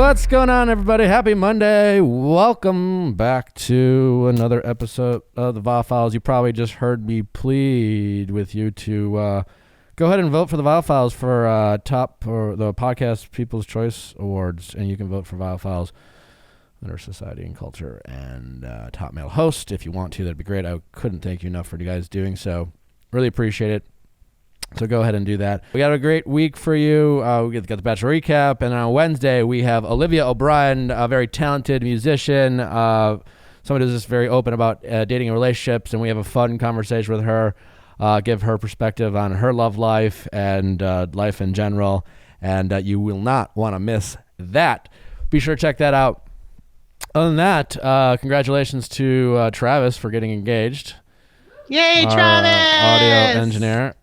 What's going on, everybody? Happy Monday. Welcome back to another episode of the Viall Files. You probably just heard me plead with you to go ahead and vote for the Viall Files for top or the Podcast People's Choice Awards, and you can vote for Viall Files under Society and Culture and Top Male Host if you want to. That'd be great. I couldn't thank you enough for you guys doing so. Really appreciate it. So go ahead and do that. We got a great week for you. We got the Bachelor recap, and on Wednesday we have Olivia O'Brien, a very talented musician, somebody who's just very open about dating and relationships, and we have a fun conversation with her, give her perspective on her love life and life in general, and you will not want to miss that. Be sure to check that out. Other than that, congratulations to Travis for getting engaged. Yay, Travis! Audio engineer.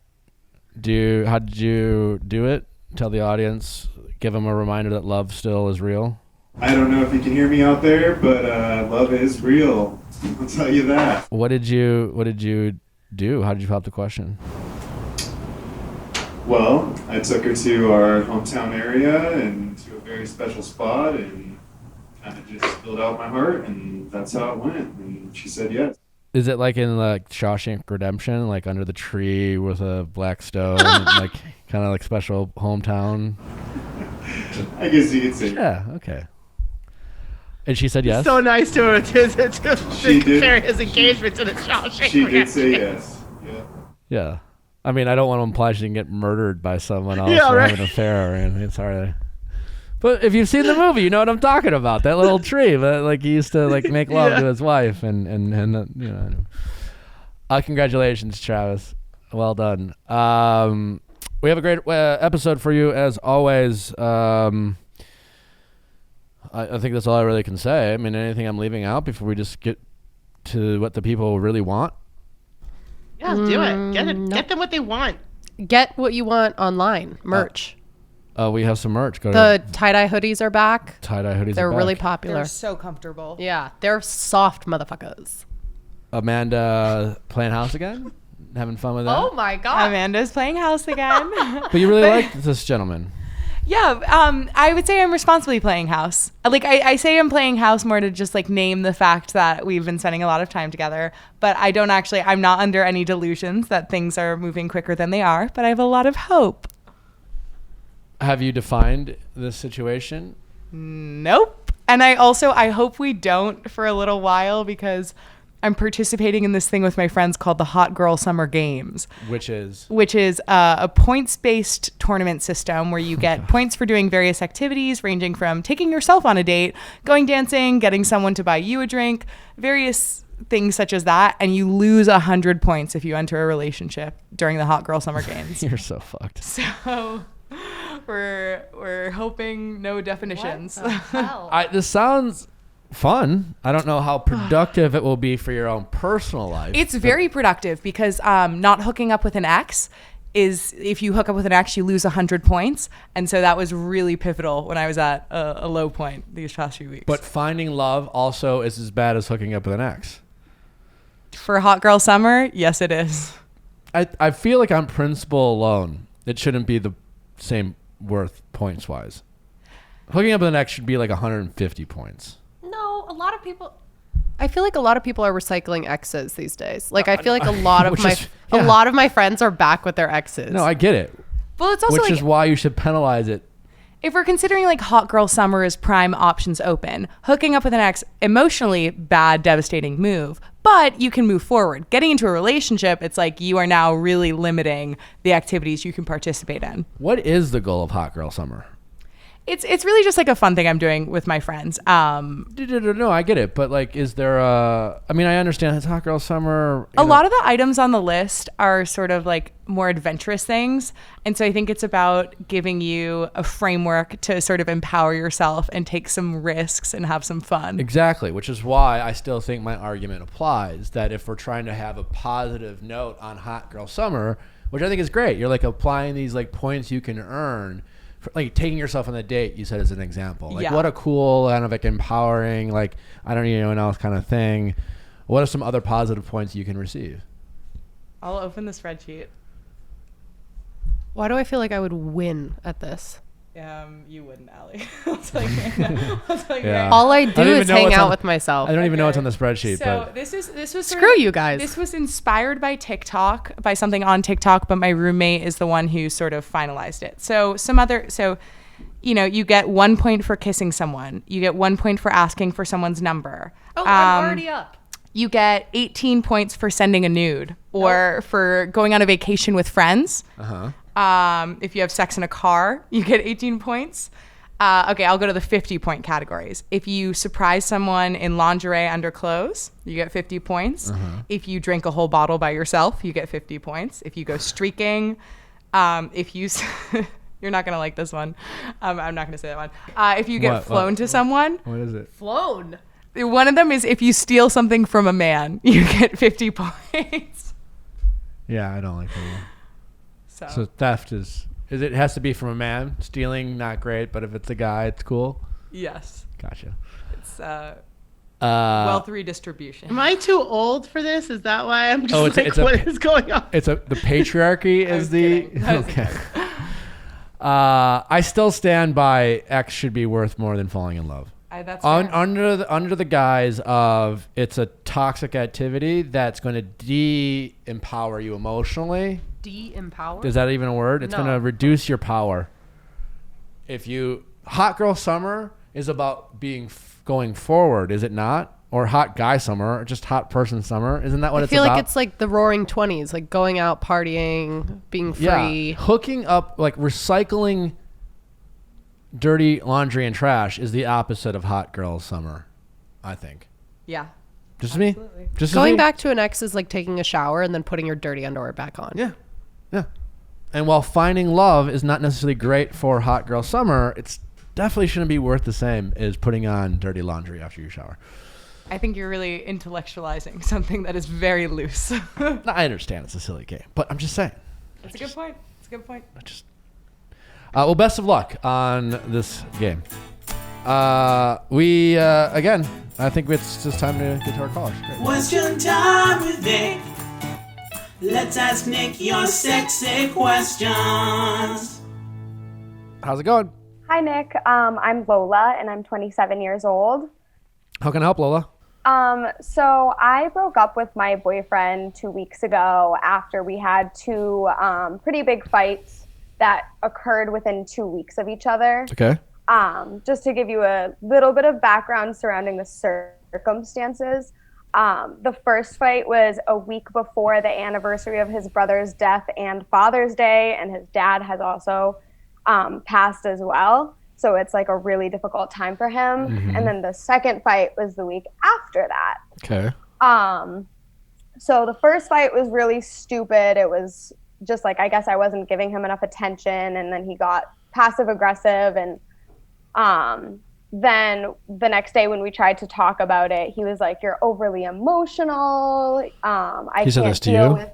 How did you do it? Tell the audience, give them a reminder that love still is real. I don't know if you can hear me out there, but love is real. I'll tell you that. What did you do? How did you pop the question? Well, I took her to our hometown area and to a very special spot and kind of just filled out my heart, and that's how it went. And she said yes. Is it like in like Shawshank Redemption, like under the tree with a black stone, like kind of like special hometown? I guess you could say. Yeah, okay. And she said yes? So nice to her to compare his engagement to the Shawshank. She did say yes. Yeah. Yeah. I mean, I don't want to imply she didn't get murdered by someone else or having an affair or anything. Sorry. But if you've seen the movie, you know what I'm talking about. That little tree that like he used to like make love to his wife and you know. Congratulations, Travis. Well done. We have a great episode for you as always. I think that's all I really can say. I mean, anything I'm leaving out before we just get to what the people really want? Yeah, do it. Get them what they want. Get what you want online. Merch. We have some merch. The tie-dye hoodies are back. Tie-dye hoodies They're are back. really popular. They're so comfortable. Yeah, they're soft motherfuckers. Amanda playing house again? Having fun with that? Oh my God. Amanda's playing house again. But you really like this gentleman. Yeah, I would say I'm responsibly playing house. Like I say I'm playing house more to just like name the fact that we've been spending a lot of time together. But I'm not under any delusions that things are moving quicker than they are. But I have a lot of hope. Have you defined this situation? Nope. And I hope we don't for a little while because I'm participating in this thing with my friends called the Hot Girl Summer Games. Which is a points-based tournament system where you get points for doing various activities ranging from taking yourself on a date, going dancing, getting someone to buy you a drink, various things such as that. And you lose 100 points if you enter a relationship during the Hot Girl Summer Games. You're so fucked. So we're hoping no definitions. This sounds fun. I don't know how productive it will be for your own personal life. It's very productive because not hooking up with an ex is, if you hook up with an ex, you lose 100 points. And so that was really pivotal when I was at a low point these past few weeks. But finding love also is as bad as hooking up with an ex. For Hot Girl Summer, yes, it is. I feel like on principle alone, it shouldn't be the same worth points wise. Hooking up with an ex should be like 150 points. No, I feel like a lot of people are recycling exes these days. Like I feel like a lot of my friends are back with their exes. No, I get it. Well, it's also which is why you should penalize it. If we're considering like Hot Girl Summer as prime options open, hooking up with an ex, emotionally bad, devastating move, but you can move forward. Getting into a relationship, it's like you are now really limiting the activities you can participate in. What is the goal of Hot Girl Summer? It's really just like a fun thing I'm doing with my friends. No, I get it. But like, is there I mean, I understand it's Hot Girl Summer. A lot of the items on the list are sort of like more adventurous things. And so I think it's about giving you a framework to sort of empower yourself and take some risks and have some fun. Exactly. Which is why I still think my argument applies that if we're trying to have a positive note on Hot Girl Summer, which I think is great, you're like applying these like points you can earn. Like taking yourself on a date, you said as an example. Like what a cool kind of like empowering, like I don't need anyone else kind of thing. What are some other positive points you can receive? I'll open the spreadsheet. Why do I feel like I would win at this? You wouldn't, Allie. I'll tell you right now. Yeah. All I do don't even is know hang what's out on- with myself. I don't even know what's on the spreadsheet. So but this was Screw you guys. This was inspired by TikTok, by something on TikTok, but my roommate is the one who sort of finalized it. So you get 1 point for kissing someone. You get 1 point for asking for someone's number. Oh, I'm already up. You get 18 points for sending a nude or for going on a vacation with friends. If you have sex in a car, you get 18 points. Okay, I'll go to the 50-point categories. If you surprise someone in lingerie under clothes, you get 50 points. If you drink a whole bottle by yourself, you get 50 points. If you go streaking, if you... You're not going to like this one. I'm not going to say that one. If you get flown to someone... What is it? Flown. One of them is if you steal something from a man, you get 50 points. Yeah, I don't like that one. So So theft is it has to be from a man. Stealing, not great, but if it's a guy, it's cool. yes, Gotcha. it's wealth redistribution. Am I too old for this? Is that why I'm just it's what is going on? the patriarchy is was the kidding. I was okay. I still stand by X should be worth more than falling in love. That's fair. Under the guise of it's a toxic activity that's going to de-empower you emotionally. De-empower? Is that even a word? It's No. going to reduce your power. Hot girl summer is about going forward, is it not? Or hot guy summer, or just hot person summer. Isn't that what I it's feel about? like it's like the roaring 20s, like going out, partying, being free. Yeah, hooking up, like recycling dirty laundry and trash is the opposite of hot girl summer, I think. Yeah. Just me? Absolutely. Just Going me? back to an ex is like taking a shower and then putting your dirty underwear back on. Yeah. Yeah. And while finding love is not necessarily great for hot girl summer, it's definitely shouldn't be worth the same as putting on dirty laundry after you shower. I think you're really intellectualizing something that is very loose. No, I understand it's a silly game, but I'm just saying. That's a good point. It's a good point. Well, best of luck on this game. Again, I think it's just time to get to our callers. Great. Question time with Nick. Let's ask Nick your sexy questions. How's it going? Hi, Nick. I'm Lola, and I'm 27 years old. How can I help, Lola? So I broke up with my boyfriend 2 weeks ago after we had two pretty big fights that occurred within 2 weeks of each other. Okay. Just to give you a little bit of background surrounding the circumstances. The first fight was a week before the anniversary of his brother's death and Father's Day, and his dad has also passed as well. So it's like a really difficult time for him. Mm-hmm. And then the second fight was the week after that. Okay. So the first fight was really stupid. It was just like, I guess I wasn't giving him enough attention, and then he got passive aggressive. And then the next day when we tried to talk about it, he was like, "You're overly emotional. He said this to you?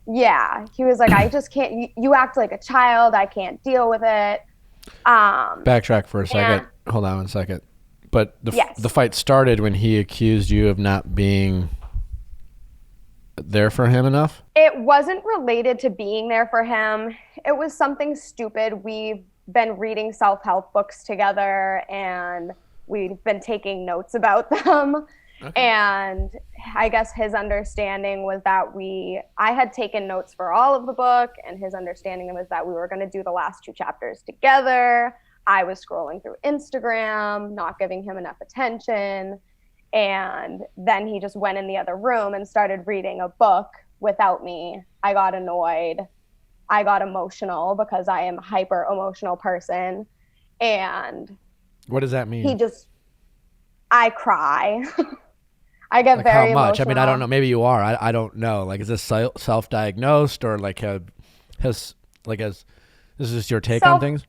Yeah. He was like, "I just can't, you act like a child. I can't deal with it." Backtrack for a second. Hold on 1 second. But the fight started when he accused you of not being there for him enough? It wasn't related to being there for him. It was something stupid. We've been reading self-help books together, and we've been taking notes about them. Okay. And I guess his understanding was that I had taken notes for all of the book, and his understanding was that we were going to do the last 2 chapters together. I was scrolling through Instagram, not giving him enough attention. And then he just went in the other room and started reading a book without me. I got annoyed. I got emotional because I am a hyper emotional person. And what does that mean? I cry. I get like very how much? emotional. I mean, I don't know. Maybe you are. I don't know. Like, is this self-diagnosed, or like this is just your take on things?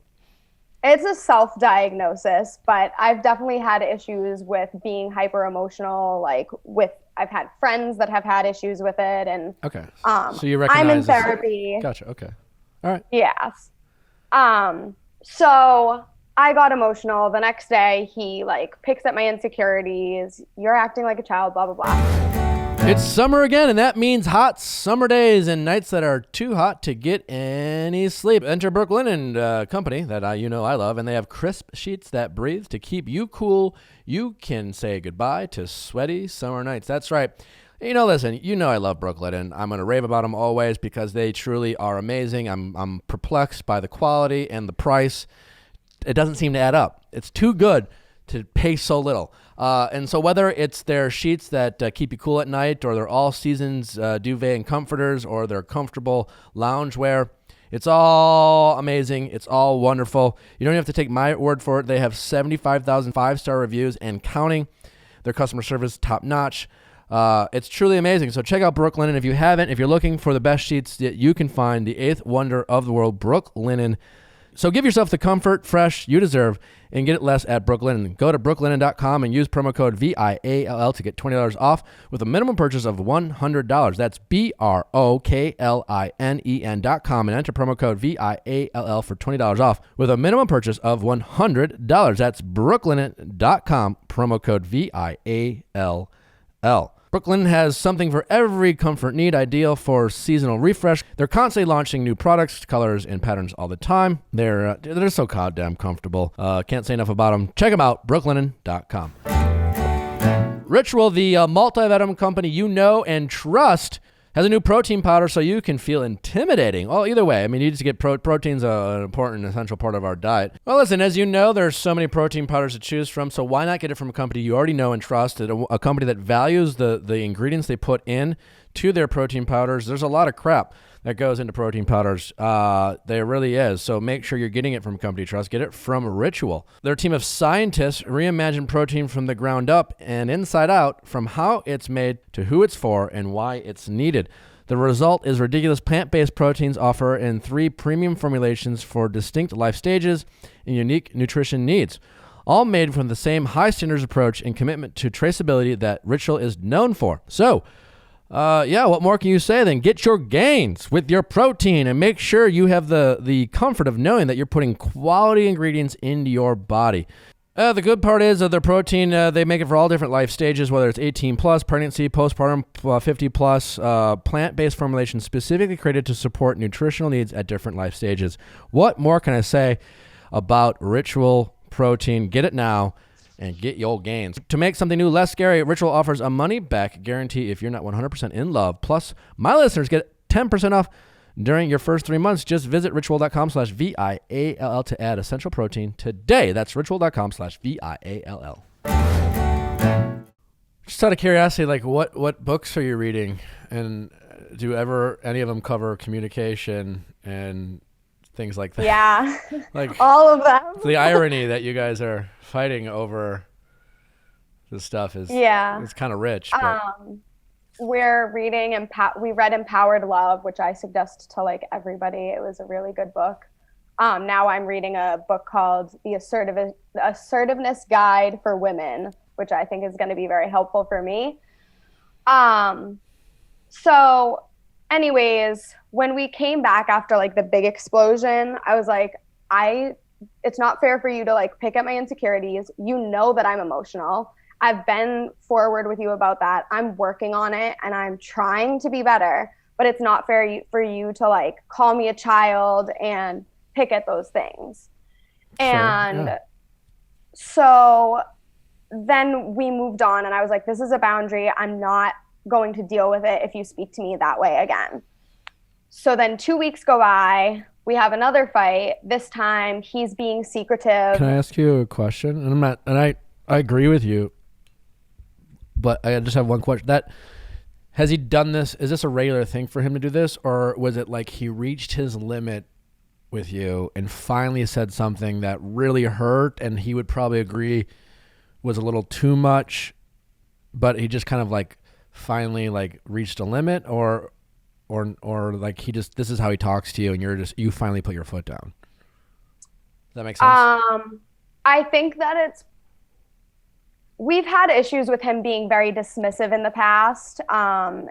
It's a self-diagnosis, but I've definitely had issues with being hyper emotional. I've had friends that have had issues with it, and okay. So you recognize I'm in therapy. Gotcha. Okay. All right. Yes. So I got emotional. The next day, he picks at my insecurities. You're acting like a child. Blah blah blah. It's summer again, and that means hot summer days and nights that are too hot to get any sleep. Enter Brooke Linen Company that I love, and they have crisp sheets that breathe to keep you cool. You can say goodbye to sweaty summer nights. That's right. Listen, I love Brooke Linen. I'm going to rave about them always because they truly are amazing. I'm perplexed by the quality and the price. It doesn't seem to add up. It's too good to pay so little. And so whether it's their sheets that keep you cool at night, or their all seasons duvet and comforters, or their comfortable loungewear, it's all amazing. It's all wonderful. You don't have to take my word for it. They have 75,000 5-star reviews and counting. Their customer service top notch. It's truly amazing. So check out Brooke Linen if you haven't. If you're looking for the best sheets that you can find, the 8th wonder of the world, Brooke Linen. So give yourself the comfort, fresh you deserve, and get it less at Brooke Linen. Go to brookelinen.com and use promo code VIALL to get $20 off with a minimum purchase of $100. That's BROKLINEN.com and enter promo code VIALL for $20 off with a minimum purchase of $100. That's brookelinen.com, promo code VIALL. Brooke Linen has something for every comfort need, ideal for seasonal refresh. They're constantly launching new products, colors, and patterns all the time. They're so goddamn comfortable. Can't say enough about them. Check them out, brookelinen.com. Ritual, the multivitamin company you know and trust, has a new protein powder so you can feel intimidating. Well, either way, you need to get protein's an important and essential part of our diet. Well, listen, as you know, there's so many protein powders to choose from, so why not get it from a company you already know and trust, a company that values the ingredients they put in to their protein powders. There's a lot of crap that goes into protein powders. There really is. So make sure you're getting it from a company you trust. Get it from Ritual. Their team of scientists reimagine protein from the ground up and inside out, from how it's made to who it's for and why it's needed. The result is ridiculous plant-based proteins offered in 3 premium formulations for distinct life stages and unique nutrition needs, all made from the same high standards approach and commitment to traceability that Ritual is known for. So, what more can you say than get your gains with your protein and make sure you have the comfort of knowing that you're putting quality ingredients into your body. The good part is of their protein, they make it for all different life stages, whether it's 18 plus, pregnancy, postpartum, 50 plus, plant-based formulation specifically created to support nutritional needs at different life stages. What more can I say about Ritual protein? Get it now and get your gains. To make something new less scary, Ritual offers a money-back guarantee if you're not 100% in love. Plus, my listeners get 10% off during your first 3 months. Just visit ritual.com/VIALL to add essential protein today. That's ritual.com/VIALL. Just out of curiosity, what books are you reading? And do any of them cover communication and things like that? Yeah, like all of them. The irony that you guys are fighting over this stuff is it's kind of rich. But. We're reading we read Empowered Love, which I suggest to everybody. It was a really good book. Now I'm reading a book called The Assertiveness Guide for Women, which I think is going to be very helpful for me. So anyways, when we came back after the big explosion, I was like, it's not fair for you to pick at my insecurities. You know that I'm emotional. I've been forward with you about that. I'm working on it and I'm trying to be better, but it's not fair for you to call me a child and pick at those things. Sure, and so then we moved on and I was like, this is a boundary. I'm not going to deal with it if you speak to me that way again. So then 2 weeks go by, we have another fight. This time he's being secretive. Can I ask you a question? I agree with you. But I just have one question. Has he done this? Is this a regular thing for him to do this? Or was it he reached his limit with you and finally said something that really hurt and he would probably agree was a little too much, but he just kind of finally reached a limit or he just, this is how he talks to you and you finally put your foot down? Does that make sense? I think that we've had issues with him being very dismissive in the past. Well,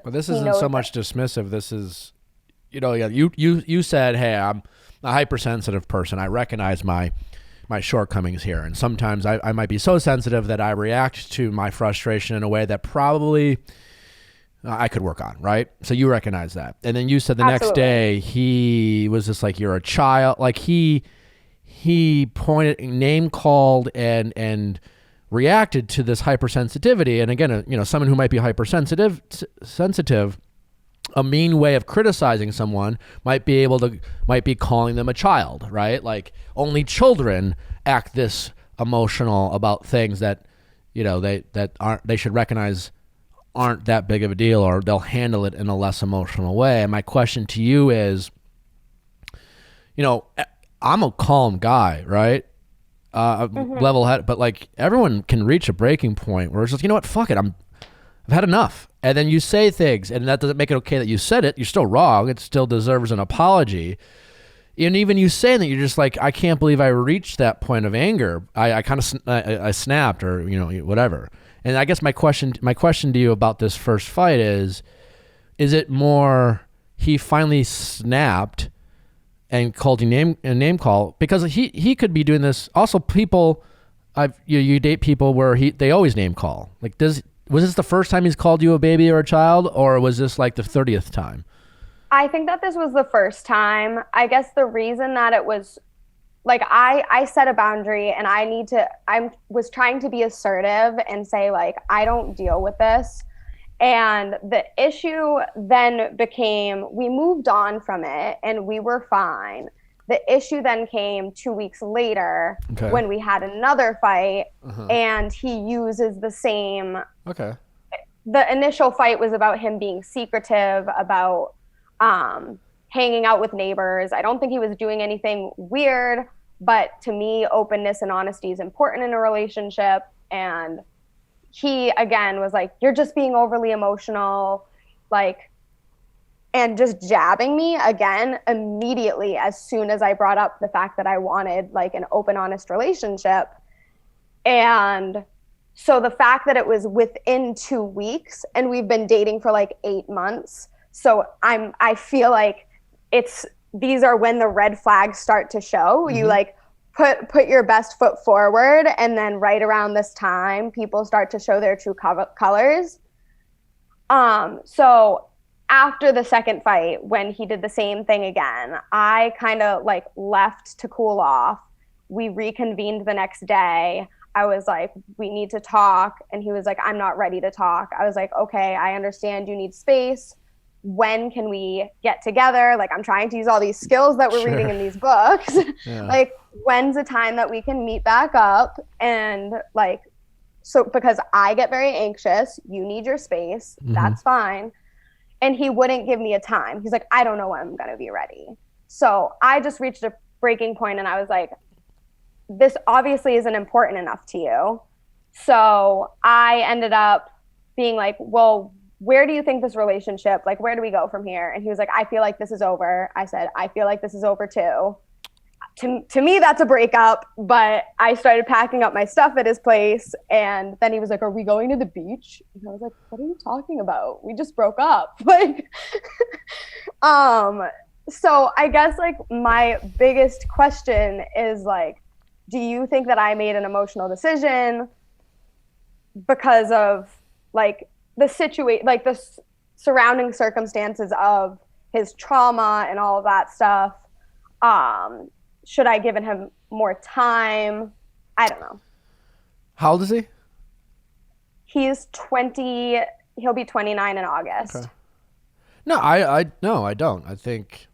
this isn't so much dismissive. This is, you said, hey, I'm a hypersensitive person. I recognize my my shortcomings here. And sometimes I might be so sensitive that I react to my frustration in a way that probably I could work on, right? So you recognize that. And then you said the next day he was just like, you're a child. Like he pointed, name called and reacted to this hypersensitivity. And again, someone who might be sensitive, a mean way of criticizing someone might be calling them a child, right? Like only children act this emotional about things that, they should recognize aren't that big of a deal, or they'll handle it in a less emotional way. And my question to you is, I'm a calm guy, right? Level head, but like everyone can reach a breaking point where it's just, you know what, fuck it, I've had enough. And then you say things, and that doesn't make it okay that you said it. You're still wrong. It still deserves an apology. And even you saying that, you're just like, I can't believe I reached that point of anger. I kind of I snapped, or whatever. And I guess my question to you about this first fight is it more he finally snapped and called you name call, because he could be doing this. Also, people, you date people where they always name call. Like, was this the first time he's called you a baby or a child, or was this like the 30th time? I think that this was the first time. I guess the reason that it was like, I set a boundary, and I was trying to be assertive and say, like, I don't deal with this. And the issue then became, we moved on from it and we were fine. The issue then came 2 weeks later when we had another fight, and he uses the same. Okay. The initial fight was about him being secretive, about hanging out with neighbors. I don't think he was doing anything weird, but to me, openness and honesty is important in a relationship. And he, again, was like, you're just being overly emotional, like, and just jabbing me again immediately as soon as I brought up the fact that I wanted like an open, honest relationship. And so the fact that it was within 2 weeks, and we've been dating for like 8 months. So I feel like these are when the red flags start to show. You like put your best foot forward, and then right around this time, people start to show their true colors. So after the second fight, when he did the same thing again, I kind of like left to cool off. We reconvened the next day. I was like, we need to talk. And he was like, I'm not ready to talk. I was like, okay, I understand you need space. When can we get together? Like, I'm trying to use all these skills that we're reading in these books. Like, when's the time that we can meet back up? And like, so because I get very anxious, you need your space. That's fine. And he wouldn't give me a time. He's like, I don't know when I'm going to be ready. So I just reached a breaking point, and I was like, this obviously isn't important enough to you. So I ended up being like, well, where do you think this relationship, like, where do we go from here? And he was like, I feel like this is over. I said, I feel like this is over too. To me, that's a breakup, but I started packing up my stuff at his place. And then he was like, are we going to the beach? And I was like, what are you talking about? We just broke up. Like, so I guess like my biggest question is like, do you think that I made an emotional decision because of like the situation, like the surrounding circumstances of his trauma and all of that stuff? Should I given him more time? I don't know. How old is he? He's 20. He'll be 29 in August. Okay. No, I don't. I think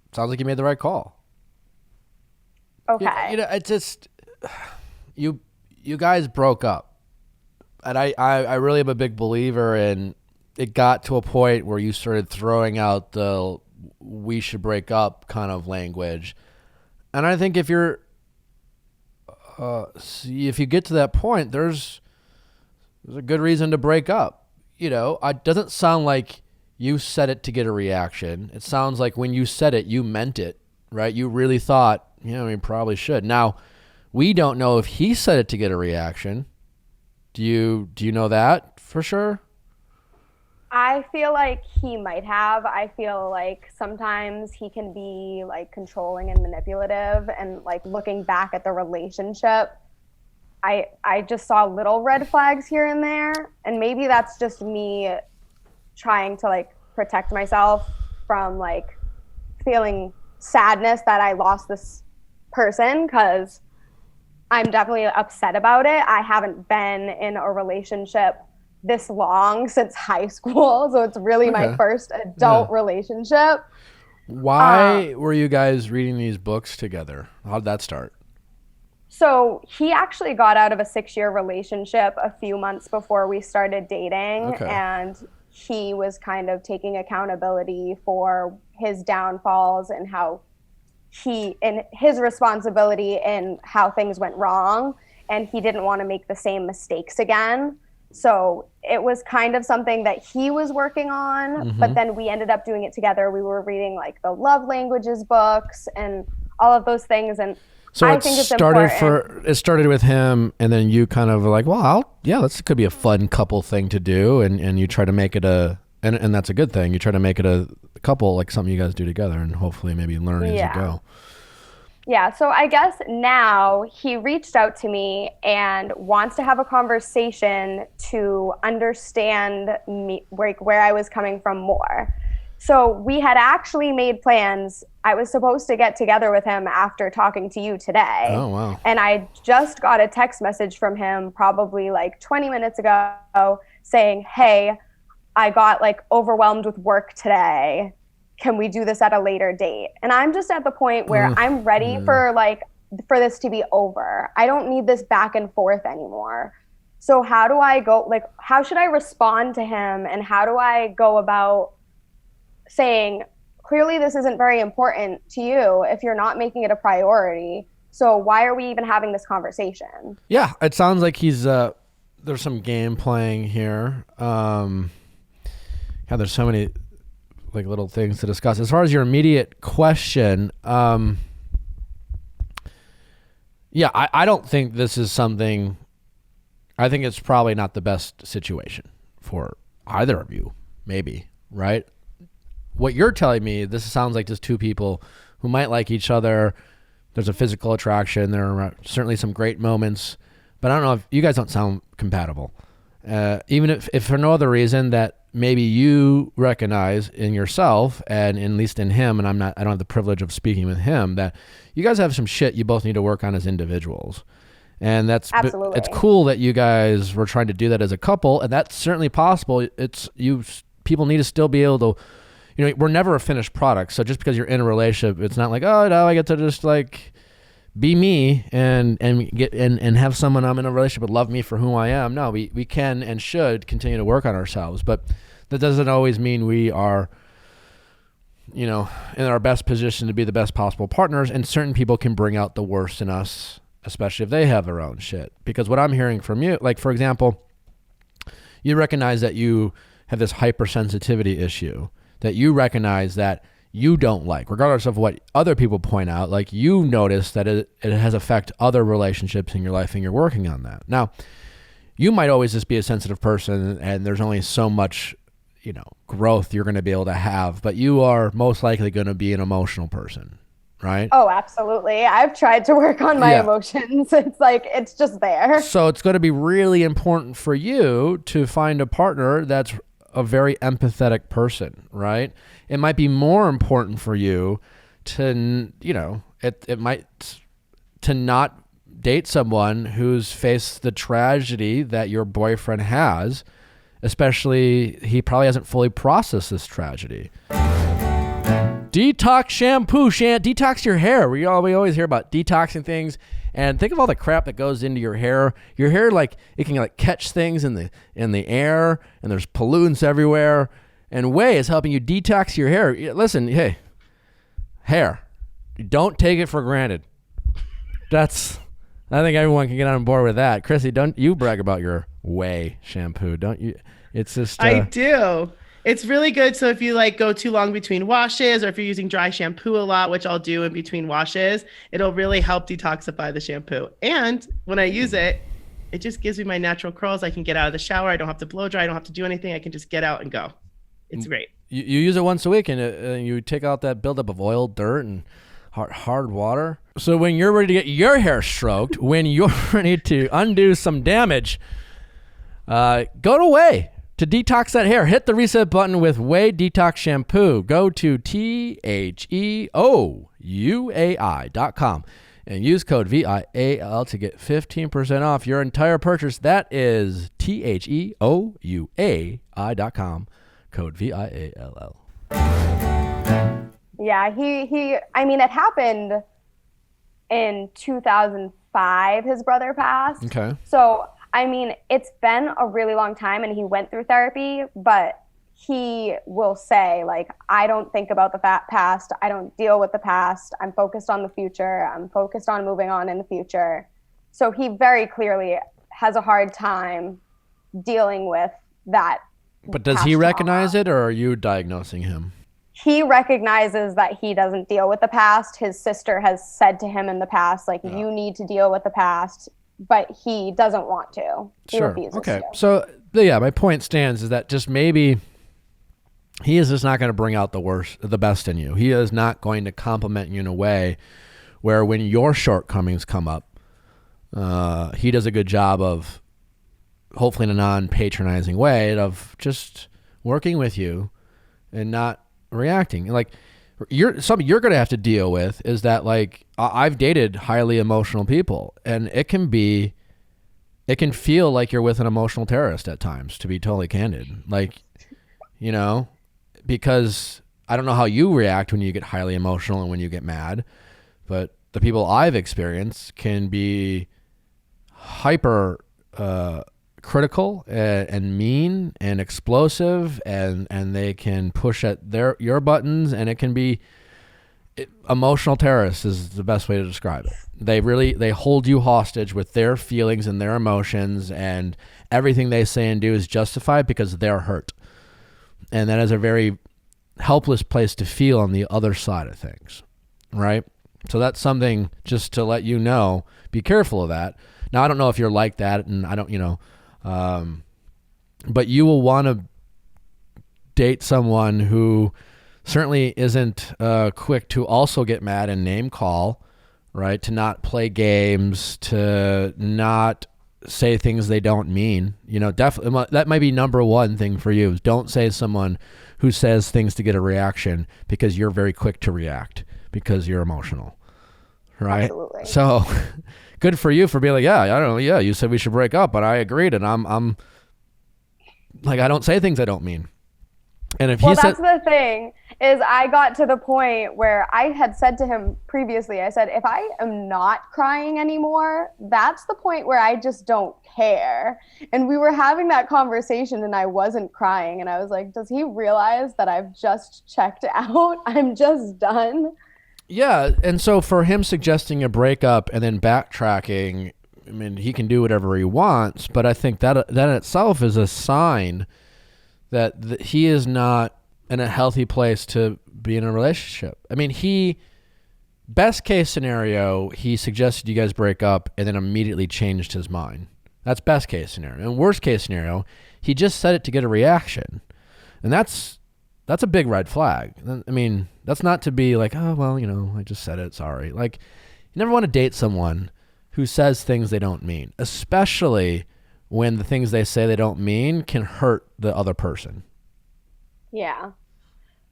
it sounds like you made the right call. Okay. It's just you guys broke up, and I really am a big believer in it. Got to a point where you started throwing out the "we should break up" kind of language, and I think if you get to that point, there's a good reason to break up. It doesn't sound like you said it to get a reaction. It sounds like when you said it, you meant it, right? You really thought, we probably should. Now, we don't know if he said it to get a reaction. Do you know that for sure? I feel like he might have. I feel like sometimes he can be like controlling and manipulative, and like looking back at the relationship, I just saw little red flags here and there, and maybe that's just me trying to like protect myself from like feeling sadness that I lost this person, because I'm definitely upset about it. I haven't been in a relationship this long since high school, so it's really my first adult relationship. Why were you guys reading these books together? How'd that start? So he actually got out of a 6-year relationship a few months before we started dating, and he was kind of taking accountability for his downfalls and how his responsibility in how things went wrong, and he didn't want to make the same mistakes again. So it was kind of something that he was working on, but then we ended up doing it together. We were reading like the love languages books and all of those things. And so I think it's important. It started with him, and then you kind of were like, well, this could be a fun couple thing to do. And you try to make it and that's a good thing. You try to make it a couple, like something you guys do together, and hopefully maybe learn as you go. Yeah, so I guess now he reached out to me and wants to have a conversation to understand me, like where I was coming from more. So we had actually made plans. I was supposed to get together with him after talking to you today. Oh, wow. And I just got a text message from him probably like 20 minutes ago saying, hey, I got like overwhelmed with work today. Can we do this at a later date? And I'm just at the point where I'm ready for this to be over. I don't need this back and forth anymore. So how do I go, like, how should I respond to him? And how do I go about saying, clearly this isn't very important to you if you're not making it a priority. So why are we even having this conversation? Yeah, it sounds like he's, there's some game playing here. There's so many like little things to discuss. As far as your immediate question, I don't think this is something, I think it's probably not the best situation for either of you, maybe, right? What you're telling me, this sounds like just two people who might like each other. There's a physical attraction. There are certainly some great moments, but I don't know if you guys don't sound compatible. Even if for no other reason that maybe you recognize in yourself and at least in him, and I don't have the privilege of speaking with him, that you guys have some shit you both need to work on as individuals. And that's absolutely, it's cool that you guys were trying to do that as a couple, and that's certainly possible. People need to still be able to, we're never a finished product. So just because you're in a relationship, it's not like, oh no, I get to just like be me and have someone I'm in a relationship with love me for who I am. No, we can and should continue to work on ourselves, but that doesn't always mean we are, in our best position to be the best possible partners. And certain people can bring out the worst in us, especially if they have their own shit. Because what I'm hearing from you, like for example, you recognize that you have this hypersensitivity issue that you recognize that you don't like, regardless of what other people point out. Like you notice that it has affected other relationships in your life, and you're working on that. Now, you might always just be a sensitive person, and there's only so much, growth you're going to be able to have, but you are most likely going to be an emotional person, right? Oh, absolutely. I've tried to work on my emotions. It's like, it's just there. So it's going to be really important for you to find a partner that's a very empathetic person, right? It might be more important for you to, to not date someone who's faced the tragedy that your boyfriend has, especially he probably hasn't fully processed this tragedy. Detox shampoo, detox your hair. We always hear about detoxing things, and think of all the crap that goes into your hair. Your hair, like it can like catch things in the air, and there's pollutants everywhere. And Whey is helping you detox your hair. Listen, hey, hair, don't take it for granted. I think everyone can get on board with that. Chrissy, don't you brag about your Whey shampoo, don't you? It's just I do. It's really good. So if you like go too long between washes, or if you're using dry shampoo a lot, which I'll do in between washes, it'll really help detoxify the shampoo. And when I use it, It just gives me my natural curls. I can get out of the shower. I don't have to blow dry. I don't have to do anything. I can just get out and go. It's great. You use it once a week, and you take out that buildup of oil, dirt, and hard water. So when you're ready to get your hair stroked, when you're ready to undo some damage, go to Way to detox that hair. Hit the reset button with Way Detox Shampoo. Go to THEOUAI.com and use code VIAL to get 15% off your entire purchase. That is THEOUAI.com. Code VIALL. Yeah, I mean, it happened in 2005, his brother passed. Okay. So, I mean, it's been a really long time and he went through therapy, but he will say, like, I don't think about the past. I don't deal with the past. I'm focused on the future. I'm focused on moving on in the future. So he very clearly has a hard time dealing with that. But does he recognize it, or are you diagnosing him? He recognizes that he doesn't deal with the past. His sister has said to him in the past, like, you need to deal with the past, but he doesn't want to. He refuses to. So, yeah, my point stands is that just maybe he is just not going to bring out the best in you. He is not going to compliment you in a way where when your shortcomings come up, he does a good job of, hopefully in a non-patronizing way, of just working with you and not reacting. Like, something you're going to have to deal with is that, like, I've dated highly emotional people, and it can feel like you're with an emotional terrorist at times, to be totally candid. Like, you know, because I don't know how you react when you get highly emotional and when you get mad, but the people I've experienced can be hyper critical and mean and explosive, and they can push at your buttons, and it can be emotional terrorists is the best way to describe it. They hold you hostage with their feelings and their emotions, and everything they say and do is justified because they're hurt. And that is a very helpless place to feel on the other side of things, right? So that's something just to let you know, be careful of that. Now, I don't know if you're like that, and I don't, but you will want to date someone who certainly isn't quick to also get mad and name call, right? To not play games, to not say things they don't mean. Definitely that might be number one thing for you. Don't say someone who says things to get a reaction because you're very quick to react because you're emotional, right? Absolutely. So good for you for being like, yeah, I don't know. Yeah, you said we should break up, but I agreed, and I'm like, I don't say things I don't mean. And if that's the thing, is I got to the point where I had said to him previously, I said, if I am not crying anymore, that's the point where I just don't care. And we were having that conversation and I wasn't crying. And I was like, does he realize that I've just checked out? I'm just done. Yeah. And so for him suggesting a breakup and then backtracking, I mean, he can do whatever he wants, but I think that in itself is a sign that he is not in a healthy place to be in a relationship. I mean, best case scenario, he suggested you guys break up and then immediately changed his mind. That's best case scenario. And worst case scenario, he just said it to get a reaction. And that's a big red flag. I mean, that's not to be like, oh, well, I just said it, sorry. Like, you never want to date someone who says things they don't mean, especially when the things they say they don't mean can hurt the other person. Yeah.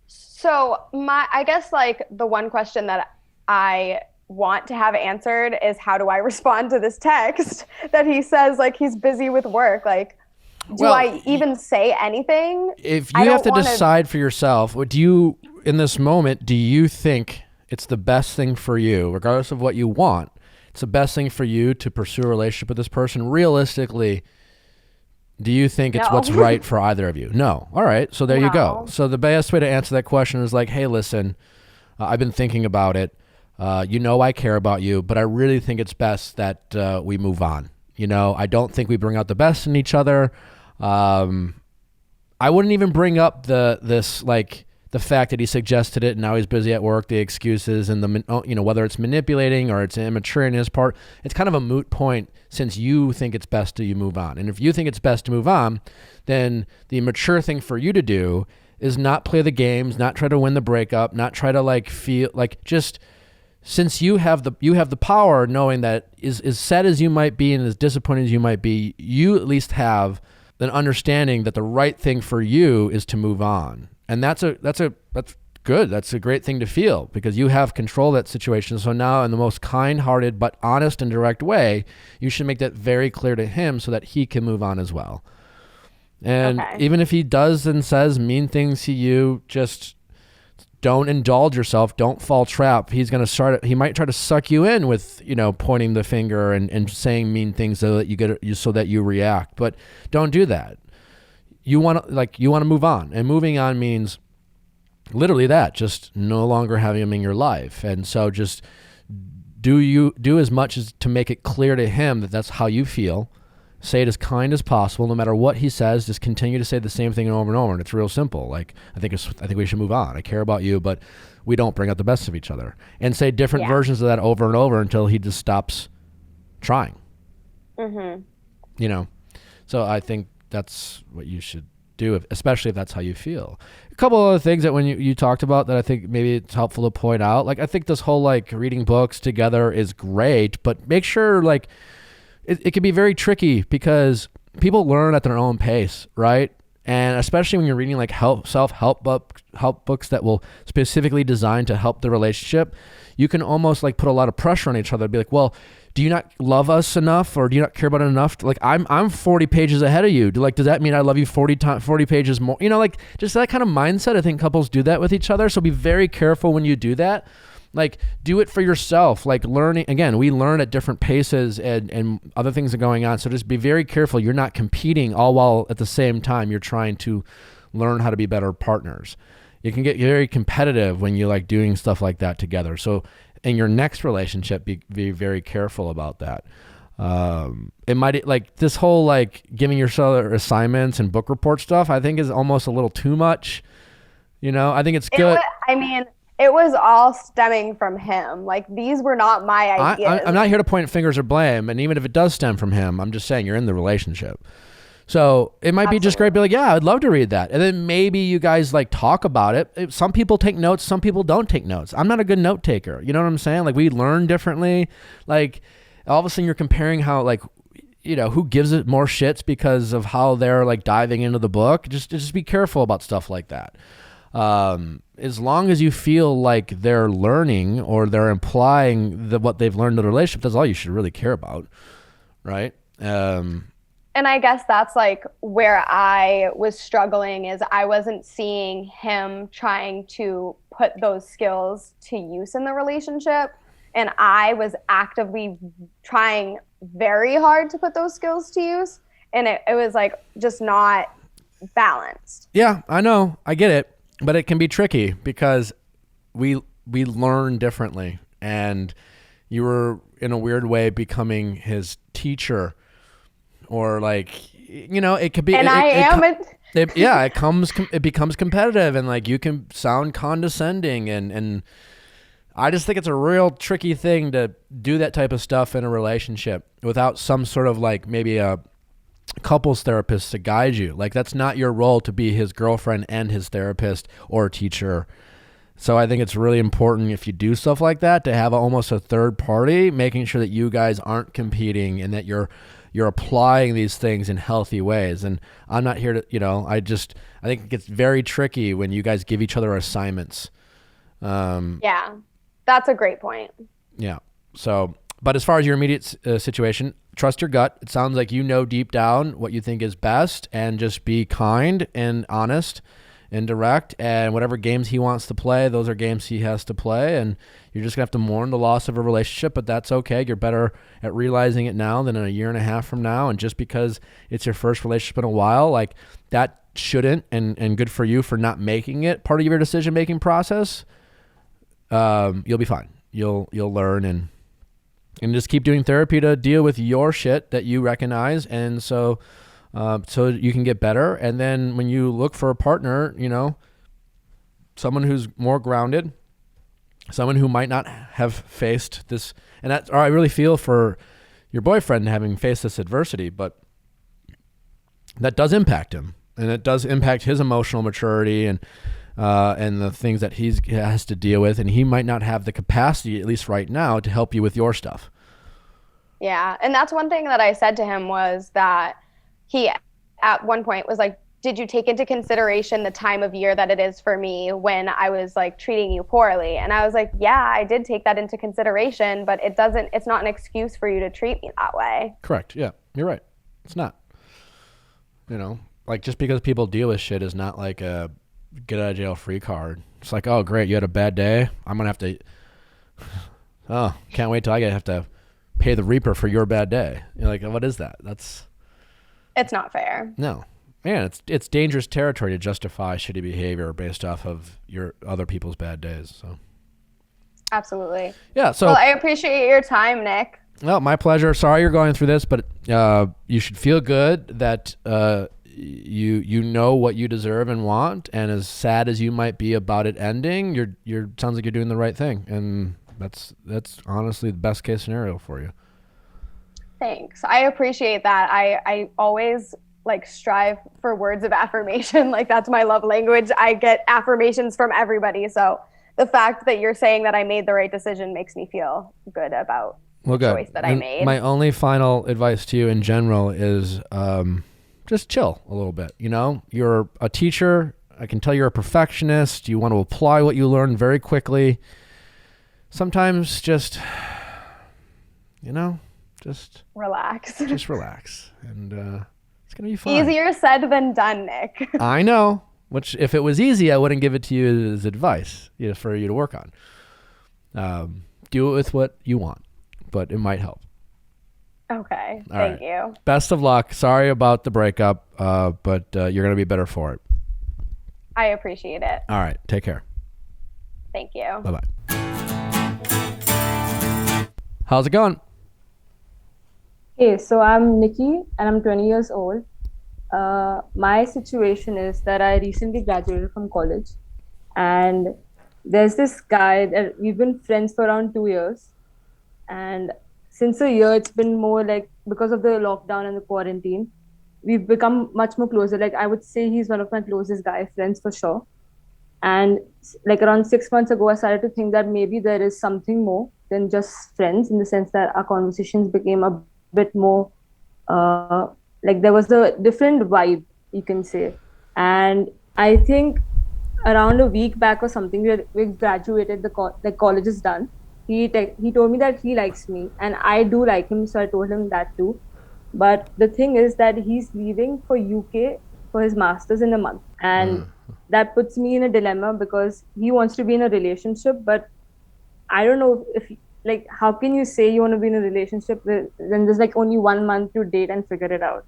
So I guess like the one question that I want to have answered is, how do I respond to this text that he says like he's busy with work? Like, do I even say anything? If you have to decide for yourself, in this moment, do you think it's the best thing for you, regardless of what you want, it's the best thing for you to pursue a relationship with this person? Realistically, do you think it's what's right for either of you? No. All right. So there you go. So the best way to answer that question is like, hey, listen, I've been thinking about it. I care about you, but I really think it's best that we move on. I don't think we bring out the best in each other. I wouldn't even bring up this like the fact that he suggested it and now he's busy at work, the excuses and whether it's manipulating or it's immature in his part, it's kind of a moot point since you think it's best to you move on. And if you think it's best to move on, then the mature thing for you to do is not play the games, not try to win the breakup, not try to like feel like just since you have the power, knowing that as sad as you might be and as disappointed as you might be, you at least have an understanding that the right thing for you is to move on. And that's good. That's a great thing to feel because you have control of that situation. So now in the most kind-hearted but honest and direct way, you should make that very clear to him so that he can move on as well. And even if he does and says mean things to you, just don't indulge yourself. Don't fall trap. He might try to suck you in with, pointing the finger and saying mean things so that you react, but don't do that. You want to move on, and moving on means literally that, just no longer having him in your life. And so just do as much as to make it clear to him that that's how you feel. Say it as kind as possible, no matter what he says. Just continue to say the same thing over and over, and it's real simple. Like I think we should move on. I care about you, but we don't bring out the best of each other. And say different versions of that over and over until he just stops trying. Mm-hmm. So I think that's what you should do, especially if that's how you feel. A couple other things that when you talked about that I think maybe it's helpful to point out. Like I think this whole like reading books together is great, but make sure like it can be very tricky because people learn at their own pace, right? And especially when you're reading like self-help books that will specifically designed to help the relationship, you can almost like put a lot of pressure on each other. Be like, well, do you not love us enough, or do you not care about it enough? Like I'm 40 pages ahead of you. Does that mean I love you 40 pages more? Like just that kind of mindset. I think couples do that with each other. So be very careful when you do that. Like do it for yourself. Like learning, again, we learn at different paces and other things are going on. So just be very careful. You're not competing all while at the same time you're trying to learn how to be better partners. You can get very competitive when you like doing stuff like that together. So in your next relationship, be very careful about that. It might like this whole like giving yourself assignments and book report stuff, I think is almost a little too much. I think it's good. It was all stemming from him. Like these were not my ideas. I'm not here to point fingers or blame. And even if it does stem from him, I'm just saying you're in the relationship. So it might be just great to be like, yeah, I'd love to read that. And then maybe you guys like talk about it. Some people take notes, some people don't take notes. I'm not a good note taker. You know what I'm saying? Like we learn differently. Like all of a sudden you're comparing how like, who gives it more shits because of how they're like diving into the book. Just be careful about stuff like that. As long as you feel like they're learning or they're implying that what they've learned in the relationship, that's all you should really care about. Right. And I guess that's like where I was struggling is I wasn't seeing him trying to put those skills to use in the relationship. And I was actively trying very hard to put those skills to use. And it was like just not balanced. Yeah, I know. I get it. But it can be tricky because we learn differently. And you were in a weird way becoming his teacher. Or like, it could be. And it becomes competitive, and like you can sound condescending, and I just think it's a real tricky thing to do that type of stuff in a relationship without some sort of like maybe a couples therapist to guide you. Like that's not your role to be his girlfriend and his therapist or teacher. So I think it's really important if you do stuff like that to have almost a third party, making sure that you guys aren't competing and that you're applying these things in healthy ways. And I'm not here to, I think it gets very tricky when you guys give each other assignments. Yeah, that's a great point. Yeah. So, but as far as your immediate situation, trust your gut. It sounds like deep down what you think is best, and just be kind and honest and direct, and whatever games he wants to play, those are games he has to play, and you're just gonna have to mourn the loss of a relationship, but that's okay. You're better at realizing it now than in a year and a half from now. And just because it's your first relationship in a while, like that shouldn't, and good for you for not making it part of your decision-making process. You'll be fine. You'll learn and just keep doing therapy to deal with your shit that you recognize. And so you can get better. And then when you look for a partner, someone who's more grounded, someone who might not have faced this, and that's, or I really feel for your boyfriend having faced this adversity, but that does impact him, and it does impact his emotional maturity and the things that he has to deal with, and he might not have the capacity, at least right now, to help you with your stuff. Yeah, and that's one thing that I said to him was that he at one point was like, did you take into consideration the time of year that it is for me when I was like treating you poorly? And I was like, yeah, I did take that into consideration, but it's not an excuse for you to treat me that way. Correct. Yeah, you're right. It's not. Like just because people deal with shit is not like a get out of jail free card. It's like, oh, great, you had a bad day. I'm going to have to, oh, can't wait till I have to pay the reaper for your bad day. You're like, what is that? It's not fair. No. Man, it's dangerous territory to justify shitty behavior based off of your other people's bad days. So, absolutely. Yeah. So, well, I appreciate your time, Nick. No, my pleasure. Sorry you're going through this, but you should feel good that you know what you deserve and want. And as sad as you might be about it ending, you're sounds like you're doing the right thing, and that's honestly the best case scenario for you. Thanks. I appreciate that. I always like strive for words of affirmation. Like that's my love language. I get affirmations from everybody. So the fact that you're saying that I made the right decision makes me feel good about the choice that I made. My only final advice to you in general is just chill a little bit. You're a teacher. I can tell you're a perfectionist. You want to apply what you learn very quickly. Sometimes just relax. Just relax. And it's going to be fine. Easier said than done, Nick. I know. Which, if it was easy, I wouldn't give it to you as advice for you to work on. Do it with what you want, but it might help. Okay. All Thank right. you. Best of luck. Sorry about the breakup, but you're going to be better for it. I appreciate it. All right. Take care. Thank you. Bye-bye. How's it going? Hey, so I'm Nikki and I'm 20 years old. My situation is that I recently graduated from college, and there's this guy that we've been friends for around 2 years. And since a year, it's been more like because of the lockdown and the quarantine, we've become much more closer. Like I would say he's one of my closest guy friends for sure. And like around 6 months ago, I started to think that maybe there is something more than just friends, in the sense that our conversations became a bit more like there was a different vibe, you can say. And I think around a week back or something, we graduated, the college is done. He told me that he likes me and I do like him, so I told him that too. But the thing is that he's leaving for UK for his master's in a month, and that puts me in a dilemma because he wants to be in a relationship, but I don't know if like, how can you say you want to be in a relationship when there's like only 1 month to date and figure it out?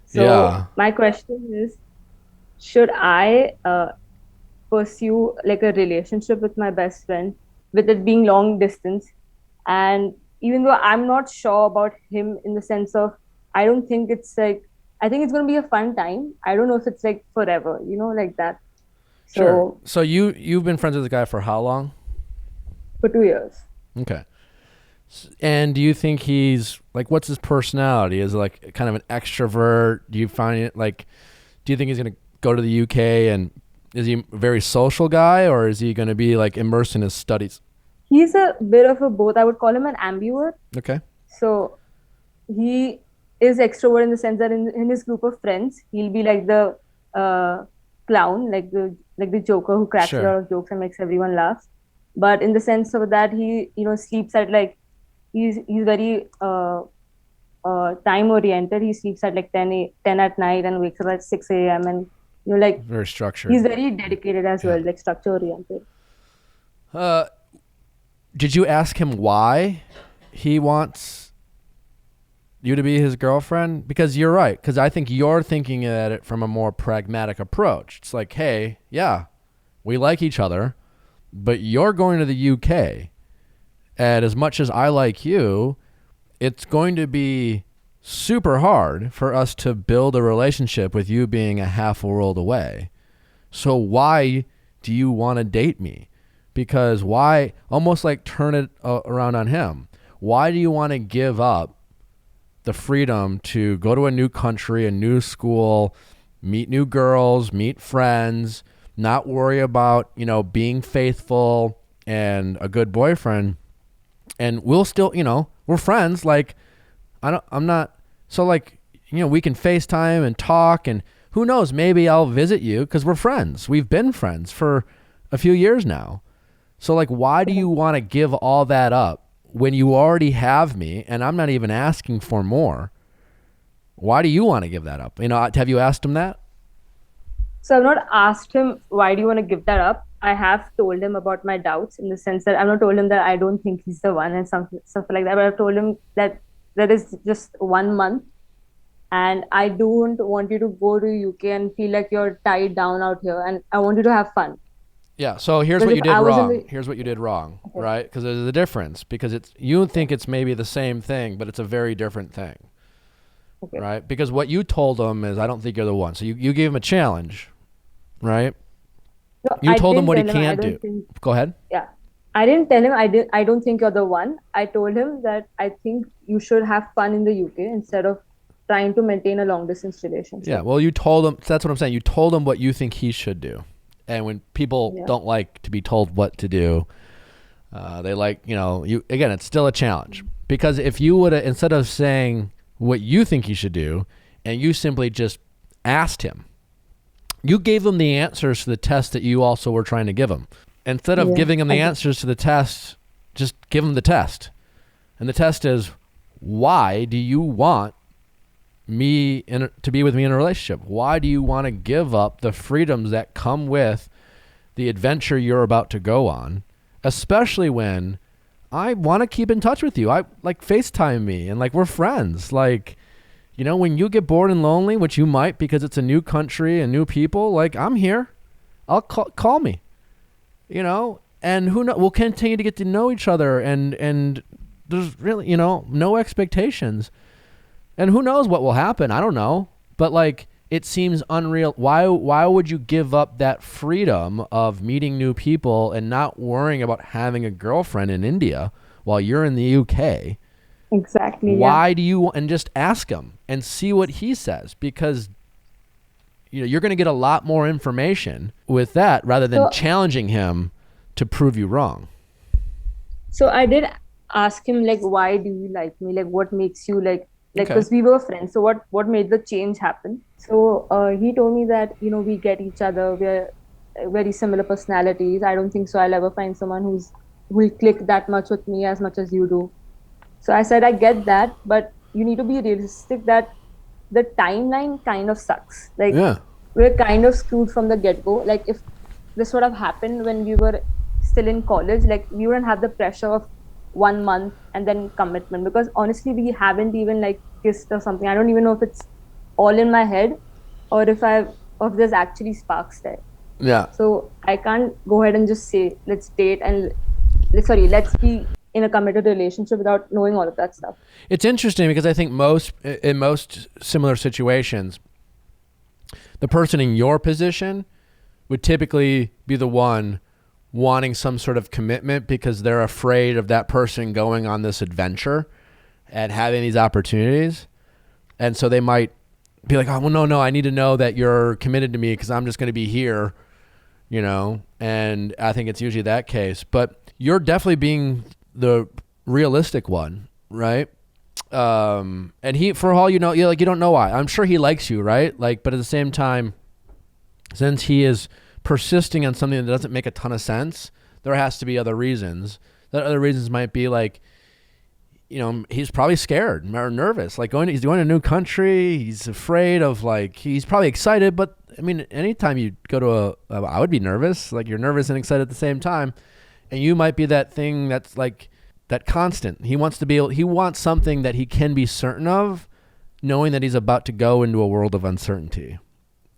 So my question is, should I pursue like a relationship with my best friend, with it being long distance? And even though I'm not sure about him, in the sense of, I don't think it's like, I think it's going to be a fun time. I don't know if it's like forever, like that. Sure. So you've been friends with the guy for how long? For 2 years. Okay. And do you think he's like, what's his personality? Is it like kind of an extrovert? Do you find it like, do you think he's going to go to the UK, and is he a very social guy, or is he going to be like immersed in his studies? He's a bit of a both. I would call him an ambivert. Okay. So he is extrovert in the sense that in his group of friends, he'll be like the clown, like the joker who cracks a lot of jokes and makes everyone laugh. But in the sense of that, he sleeps at like, he's very time oriented. He sleeps at like 10 at night and wakes up at 6 a.m. and like very structured. He's very dedicated as well, like structure oriented. Did you ask him why he wants you to be his girlfriend? Because you're right. Because I think you're thinking at it from a more pragmatic approach. It's like, hey, yeah, we like each other, but you're going to the UK. And as much as I like you, it's going to be super hard for us to build a relationship with you being a half a world away. So why do you want to date me? Because why, almost like turn it around on him. Why do you want to give up the freedom to go to a new country, a new school, meet new girls, meet friends, not worry about, being faithful and a good boyfriend, and we'll still, we're friends. Like, we can FaceTime and talk, and who knows, maybe I'll visit you because we're friends. We've been friends for a few years now. So like, why do you want to give all that up when you already have me and I'm not even asking for more? Why do you want to give that up? Have you asked him that? So I've not asked him, why do you want to give that up? I have told him about my doubts, in the sense that I've not told him that I don't think he's the one and something like that. But I've told him that there is just 1 month, and I don't want you to go to UK and feel like you're tied down out here, and I want you to have fun. Yeah. So here's what you did wrong. Here's what you did wrong, okay. Right? Because there's a difference. Because you think it's maybe the same thing, but it's a very different thing. Okay. Right? Because what you told him is, I don't think you're the one. So you gave him a challenge, right? No, you told him what he can't do. Go ahead. Yeah. I didn't tell him I don't think you're the one. I told him that I think you should have fun in the UK instead of trying to maintain a long distance relationship. Yeah. Well, you told him, that's what I'm saying. You told him what you think he should do. And when people don't like to be told what to do, they like, again, it's still a challenge. Because if you would have, instead of saying what you think he should do, and you simply just asked him, you gave him the answers to the test that you also were trying to give him. Instead of giving him the answers to the test, just give him the test. And the test is, why do you want me to be with me in a relationship? Why do you want to give up the freedoms that come with the adventure you're about to go on, especially when I want to keep in touch with you? I like FaceTime me and like we're friends. Like, when you get bored and lonely, which you might because it's a new country and new people, like I'm here. I'll call me. And who knows, we'll continue to get to know each other, and there's really, no expectations. And who knows what will happen? I don't know. But like, it seems unreal. Why would you give up that freedom of meeting new people and not worrying about having a girlfriend in India while you're in the UK? Exactly. Why do you, and just ask him and see what he says, because you're going to get a lot more information with that rather than challenging him to prove you wrong. So I did ask him, like, why do you like me? Like, what makes you like, because we were friends. So what made the change happen? So he told me that, we get each other. We're very similar personalities. I don't think so I'll ever find someone who will click that much with me as much as you do. So I said, I get that, but you need to be realistic that the timeline kind of sucks. Like, we're kind of screwed from the get-go. Like, if this would have happened when we were still in college, like, we wouldn't have the pressure of 1 month and then commitment, because honestly, we haven't even like kissed or something. I don't even know if it's all in my head or if there's actually sparks there. Yeah. So I can't go ahead and just say, let's date and let's be in a committed relationship without knowing all of that stuff. It's interesting because I think in most similar situations, the person in your position would typically be the one wanting some sort of commitment because they're afraid of that person going on this adventure and having these opportunities. And so they might be like, oh, well, no, I need to know that you're committed to me because I'm just going to be here, and I think it's usually that case. But you're definitely being the realistic one, right? And he, for all you don't know why. I'm sure he likes you, right? Like, but at the same time, since he is persisting on something that doesn't make a ton of sense, there has to be other reasons. That other reasons might be like, he's probably scared or nervous. Like he's going to a new country. He's afraid of he's probably excited, but I mean, anytime you go to I would be nervous. Like you're nervous and excited at the same time. And you might be that thing that's like that constant. He wants something that he can be certain of, knowing that he's about to go into a world of uncertainty.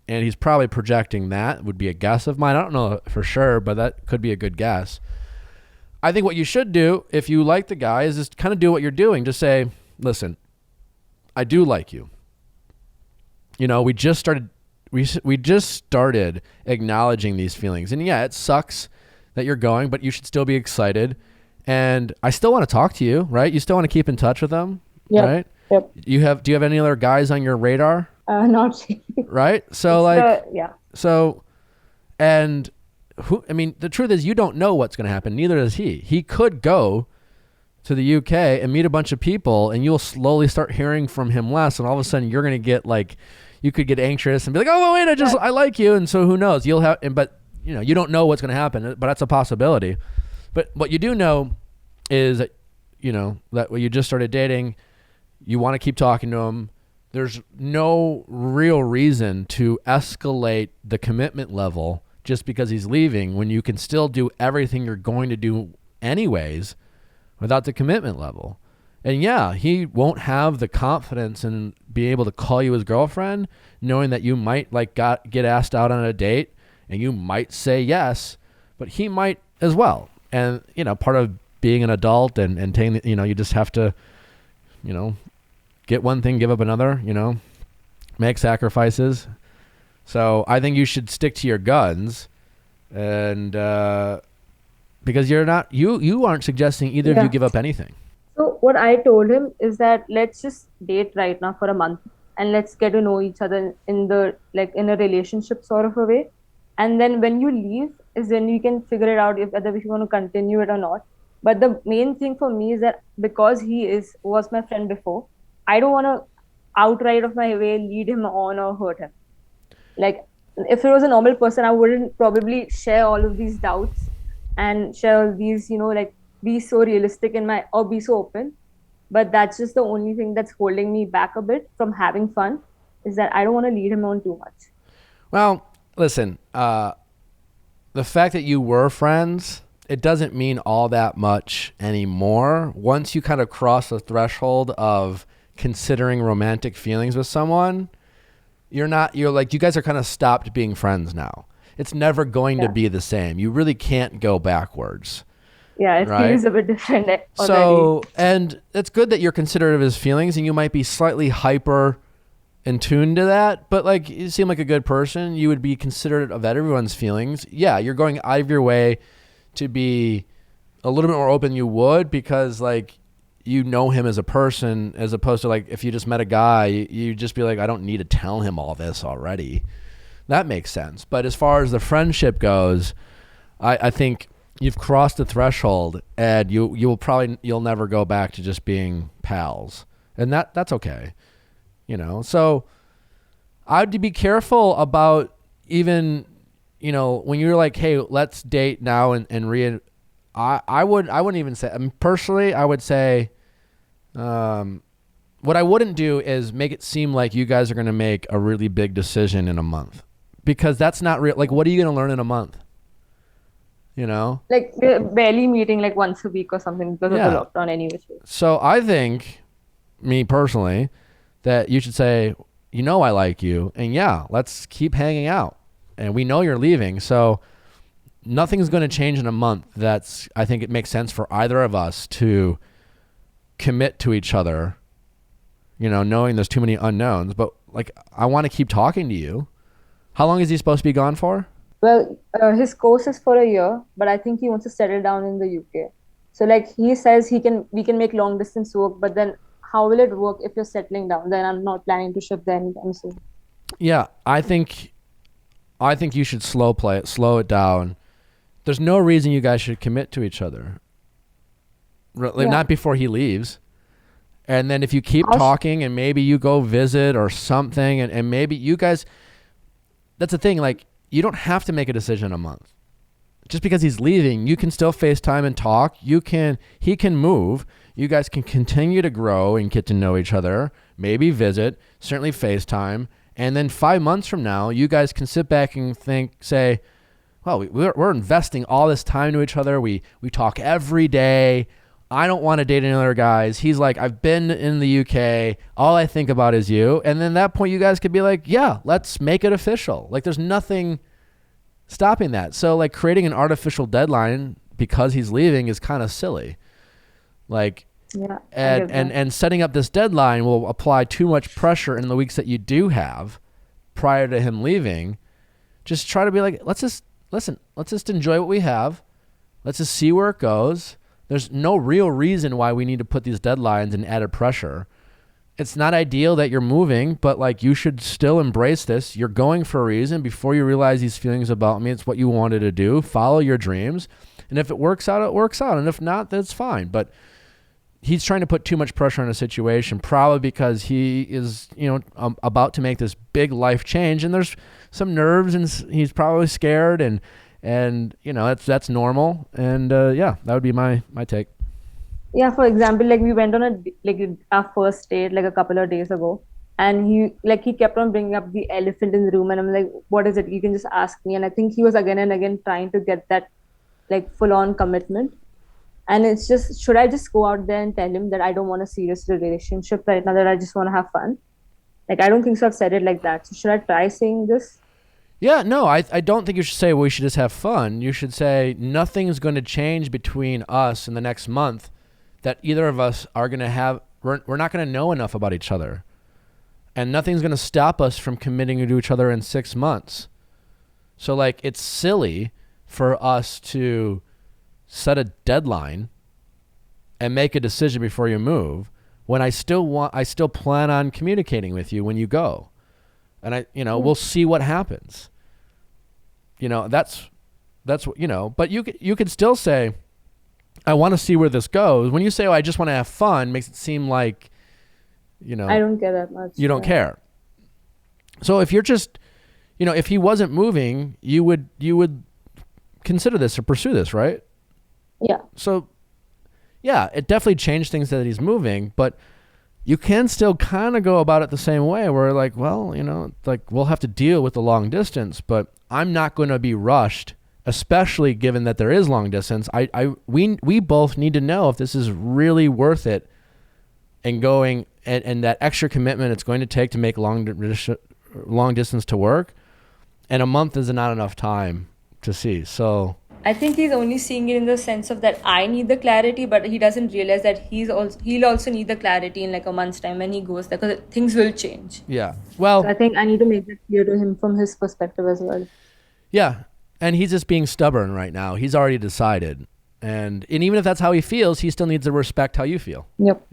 And he's probably projecting that, would be a guess of mine. I don't know for sure, but that could be a good guess. I think what you should do, if you like the guy, is just kind of do what you're doing. Just say, listen, I do like you. We just started we just started acknowledging these feelings. And yeah, it sucks that you're going, but you should still be excited. And I still want to talk to you, right? You still want to keep in touch with them, right? Yep. Do you have any other guys on your radar? Not really. Right? So and the truth is you don't know what's going to happen. Neither does he. He could go to the UK and meet a bunch of people, and you'll slowly start hearing from him less. And all of a sudden you're going to get you could get anxious and be like, oh, well, wait, I like you. And so who knows? But you don't know what's going to happen, but that's a possibility. But what you do know is that, that when you just started dating, you want to keep talking to him. There's no real reason to escalate the commitment level just because he's leaving when you can still do everything you're going to do anyways without the commitment level. And yeah, he won't have the confidence and be able to call you his girlfriend, knowing that you might get asked out on a date and you might say yes, but he might as well. And, part of being an adult and taking, you just have to, get one thing, give up another, make sacrifices. So I think you should stick to your guns, and because you aren't suggesting either of you give up anything. So what I told him is that let's just date right now for a month and let's get to know each other in a relationship sort of a way. And then when you leave is when you can figure it out whether you want to continue it or not. But the main thing for me is that because he was my friend before, I don't want to outright of my way lead him on or hurt him. Like if it was a normal person, I wouldn't probably share all of these doubts and share all these, be so realistic or be so open. But that's just the only thing that's holding me back a bit from having fun, is that I don't want to lead him on too much. Well, listen, the fact that you were friends, it doesn't mean all that much anymore. Once you kind of cross the threshold of considering romantic feelings with someone, you guys are kind of stopped being friends now. It's never going to be the same. You really can't go backwards. Yeah, it feels a bit different already. So, and it's good that you're considerate of his feelings, and you might be slightly hyper in tune to that, but you seem like a good person. You would be considerate of everyone's feelings. Yeah, you're going out of your way to be a little bit more open than you would, because you know him as a person, as opposed to if you just met a guy, you just be like, I don't need to tell him all this already. That makes sense. But as far as the friendship goes, I think you've crossed the threshold, and you'll never go back to just being pals, and that's okay. So I'd be careful about even, when you're like, hey, let's date now I wouldn't even say, personally, I would say, what I wouldn't do is make it seem like you guys are going to make a really big decision in a month, because that's not real. What are you going to learn in a month? We're barely meeting once a week or something because of the lockdown anyway. So I think, me personally, that you should say, I like you, and yeah, let's keep hanging out, and we know you're leaving, so nothing's going to change in a month. I think it makes sense for either of us to commit to each other, knowing there's too many unknowns, but I want to keep talking to you. How long is he supposed to be gone for? Well, his course is for a year, but I think he wants to settle down in the UK. So he says we can make long distance work, but then how will it work if you're settling down? Then I'm not planning to shift there anytime soon. Yeah, I think you should slow it down. There's no reason you guys should commit to each other. Not before he leaves. And then if you keep talking and maybe you go visit or something, and maybe you guys, that's the thing, you don't have to make a decision in a month. Just because he's leaving, you can still FaceTime and talk. He can move. You guys can continue to grow and get to know each other, maybe visit, certainly FaceTime. And then 5 months from now, you guys can sit back and say, well, we're investing all this time to each other. We talk every day. I don't want to date any other guys. He's like, I've been in the UK. All I think about is you. And then at that point, you guys could be like, yeah, let's make it official. There's nothing stopping that. So creating an artificial deadline because he's leaving is kind of silly. And setting up this deadline will apply too much pressure in the weeks that you do have prior to him leaving, just try to be like, let's just enjoy what we have. Let's just see where it goes. There's no real reason why we need to put these deadlines and added pressure. It's not ideal that you're moving, but like you should still embrace this. You're going for a reason. Before you realize these feelings about me, it's what you wanted to do. Follow your dreams. And if it works out, it works out. And if not, that's fine. But he's trying to put too much pressure on a situation, probably because he is, about to make this big life change. And there's some nerves and he's probably scared and that's normal. And that would be my take. Yeah, for example, like we went on our first date like a couple of days ago, and he kept on bringing up the elephant in the room, and I'm like, what is it? You can just ask me. And I think he was again and again trying to get that like full on commitment. And it's just, should I just go out there and tell him that I don't want a serious relationship right now, that I just want to have fun? Like, I don't think so. I've said it like that. So should I try saying this? Yeah, no, I don't think you should say, well, we should just have fun. You should say nothing's going to change between us in the next month that either of us are going to have, we're not going to know enough about each other. And nothing's going to stop us from committing to each other in 6 months. So like, it's silly for us to set a deadline and make a decision before you move when I still plan on communicating with you when you go. And we'll see what happens. That's what, but you could still say, I want to see where this goes. When you say, oh, I just want to have fun, makes it seem like, I don't care that much. You don't care. So if you're just, if he wasn't moving, you would consider this or pursue this, right? Yeah. So yeah, it definitely changed things that he's moving, but you can still kind of go about it the same way where like, well, like we'll have to deal with the long distance, but I'm not going to be rushed, especially given that there is long distance. We both need to know if this is really worth it and going and that extra commitment it's going to take to make long distance to work. And a month is not enough time to see. So I think he's only seeing it in the sense of that I need the clarity, but he doesn't realize that he'll also need the clarity in like a month's time when he goes there, because things will change. Yeah. Well, so I think I need to make that clear to him from his perspective as well. Yeah. And he's just being stubborn right now. He's already decided. And even if that's how he feels, he still needs to respect how you feel. Yep.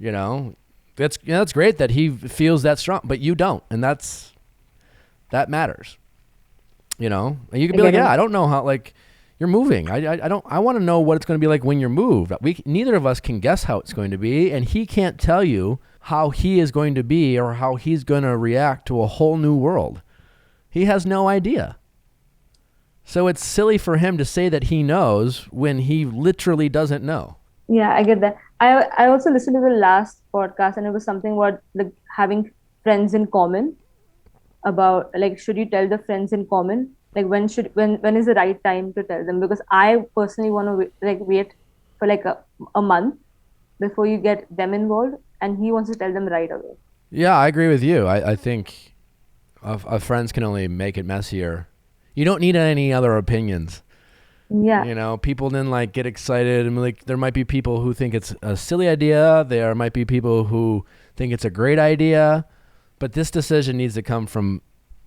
That's great that he feels that strong, but you don't. And that matters. And you can be like, yeah, I don't know how, like, you're moving. I want to know what it's going to be like when you're moved. Neither of us can guess how it's going to be, and he can't tell you how he is going to be or how he's going to react to a whole new world. He has no idea. So it's silly for him to say that he knows when he literally doesn't know. Yeah, I get that. I also listened to the last podcast, and it was something about like having friends in common, about like, should you tell the friends in common? Like when is the right time to tell them? Because I personally want to wait for like a month before you get them involved, and he wants to tell them right away. Yeah, I agree with you. I think friends can only make it messier. You don't need any other opinions. Yeah. People then like get excited, and like there might be people who think it's a silly idea. There might be people who think it's a great idea, but this decision needs to come from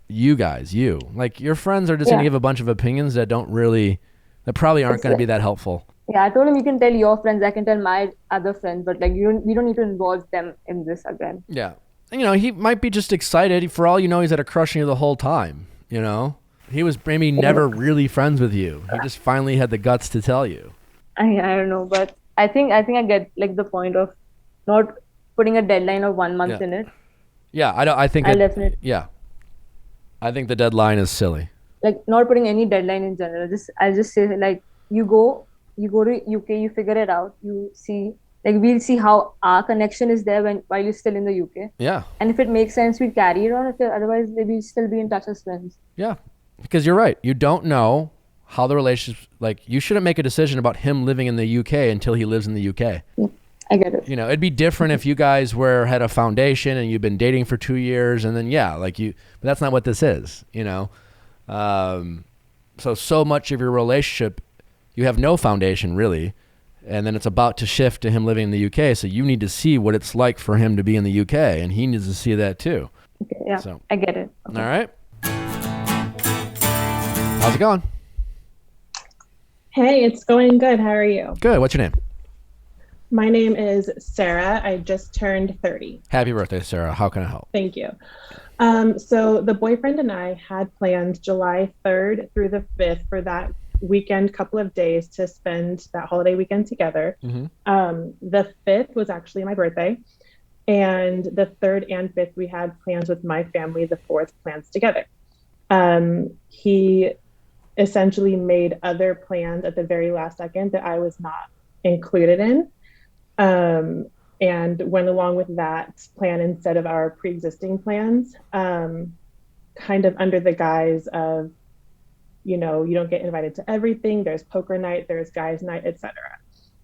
you guys. Like your friends are just going to give a bunch of opinions that probably aren't going to be that helpful. Yeah, I told him you can tell your friends, I can tell my other friends, but like we don't need to involve them in this again. Yeah. And, he might be just excited. For all you know, he's had a crush on you the whole time, He was maybe never really friends with you. He just finally had the guts to tell you. I don't know, but I think I get like the point of not putting a deadline of 1 month in it. Yeah, I think definitely. Yeah. I think the deadline is silly. Like not putting any deadline in general. I'll just say like you go to UK, you figure it out, you see, like we'll see how our connection is there while you're still in the UK. Yeah. And if it makes sense, we carry it on. Otherwise, we'll still be in touch as friends. Yeah. Because you're right. You don't know how the relationship, like you shouldn't make a decision about him living in the UK until he lives in the UK. Yeah, I get it. It'd be different if you guys had a foundation and you've been dating for 2 years and then, but that's not what this is, So much of your relationship, you have no foundation really. And then it's about to shift to him living in the UK. So you need to see what it's like for him to be in the UK, and he needs to see that too. Okay, yeah, so, I get it. Okay. All right. How's it going? Hey, it's going good. How are you? Good. What's your name? My name is Sarah. I just turned 30. Happy birthday, Sarah. How can I help? Thank you. So the boyfriend and I had planned July 3rd through the 5th for that weekend, couple of days to spend that holiday weekend together. Mm-hmm. The 5th was actually my birthday. And the 3rd and 5th, we had plans with my family, the 4th plans together. He essentially made other plans at the very last second that I was not included in, and went along with that plan instead of our pre-existing plans, kind of under the guise of, you don't get invited to everything. There's poker night, there's guys night, etc.,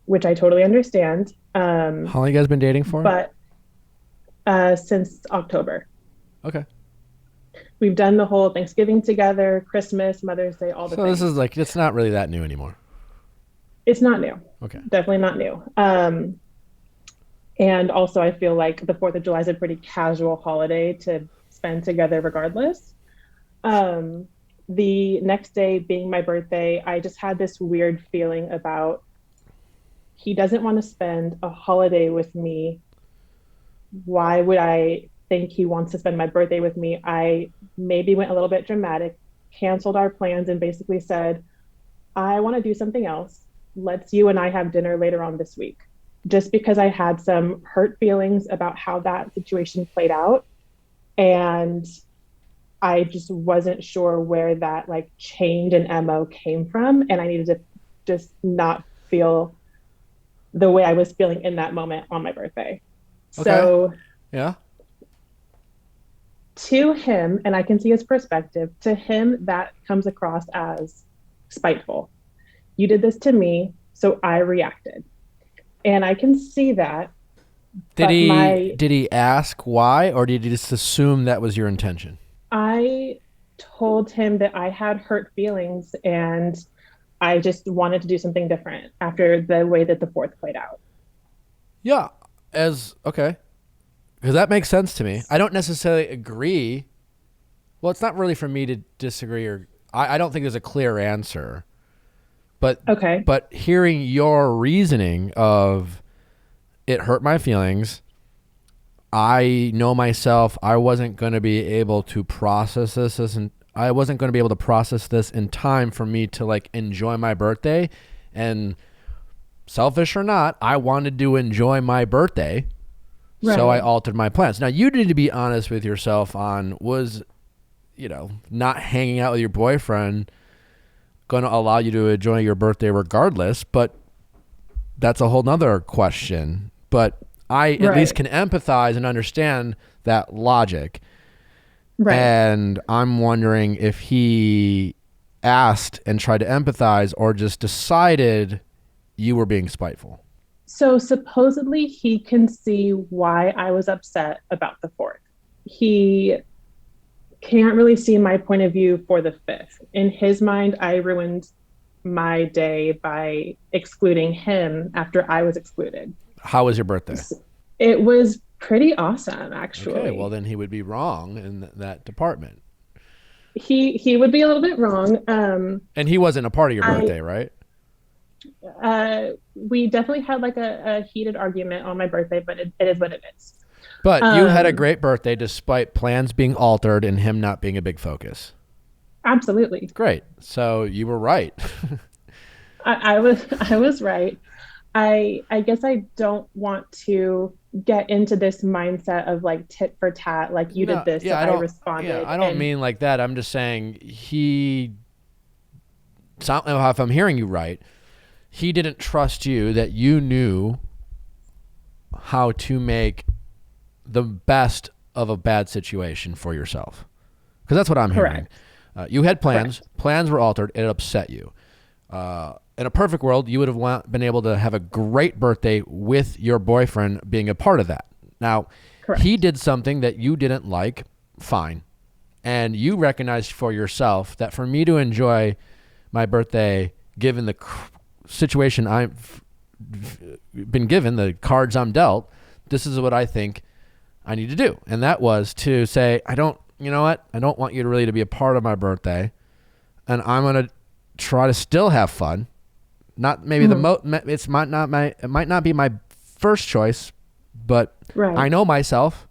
which I totally understand. How long you guys been dating for? But since October. Okay. We've done the whole Thanksgiving together, Christmas, Mother's Day, all the things. So this is like, it's not really that new anymore. It's not new. Okay. Definitely not new. And also I feel like the 4th of July is a pretty casual holiday to spend together regardless. The next day being my birthday, I just had this weird feeling about he doesn't want to spend a holiday with me. Why would I think he wants to spend my birthday with me? I maybe went a little bit dramatic, canceled our plans, and basically said, I want to do something else. Let's you and I have dinner later on this week. Just because I had some hurt feelings about how that situation played out. And I just wasn't sure where that like change in MO came from. And I needed to just not feel the way I was feeling in that moment on my birthday. Okay. So yeah. To him, and I can see his perspective, to him that comes across as spiteful. You did this to me, so I reacted. And I can see that. Did he ask why, or did he just assume that was your intention? I told him that I had hurt feelings and I just wanted to do something different after the way that the 4th played out. Yeah. Okay. Because that makes sense to me. I don't necessarily agree. Well, it's not really for me to disagree, or I don't think there's a clear answer. But okay. But hearing your reasoning of it hurt my feelings, I know myself, I wasn't going to be able to process this I wasn't going to be able to process this in time for me to like enjoy my birthday. And selfish or not, I wanted to enjoy my birthday. Right. So I altered my plans. Now you need to be honest with yourself on, was, not hanging out with your boyfriend going to allow you to enjoy your birthday regardless? But that's a whole nother question. But I at least can empathize and understand that logic. Right. And I'm wondering if he asked and tried to empathize or just decided you were being spiteful. So supposedly he can see why I was upset about the 4th. He can't really see my point of view for the 5th. In his mind, I ruined my day by excluding him after I was excluded. How was your birthday? It was pretty awesome, actually. Okay, well then he would be wrong in that department. He would be a little bit wrong. And he wasn't a part of your birthday, right? We definitely had like a heated argument on my birthday, but it is what it is. But you had a great birthday despite plans being altered and him not being a big focus. Absolutely. Great. So you were right. I was right. I guess I don't want to get into this mindset of like tit for tat, like you did this, so I responded. Yeah, I don't mean like that. I'm just saying if I'm hearing you right, he didn't trust you, that you knew how to make the best of a bad situation for yourself. Because that's what I'm hearing. You had plans. Correct. Plans were altered. It upset you. In a perfect world, you would have been able to have a great birthday with your boyfriend being a part of that. Now, correct. He did something that you didn't like. Fine. And you recognized for yourself that for me to enjoy my birthday, given the situation I've been given, the cards I'm dealt, this is what I think I need to do. And that was to say, you know what? I don't want you to really to be a part of my birthday. and I'm gonna try to still have fun. Not maybe it might not be my first choice, but I know myself,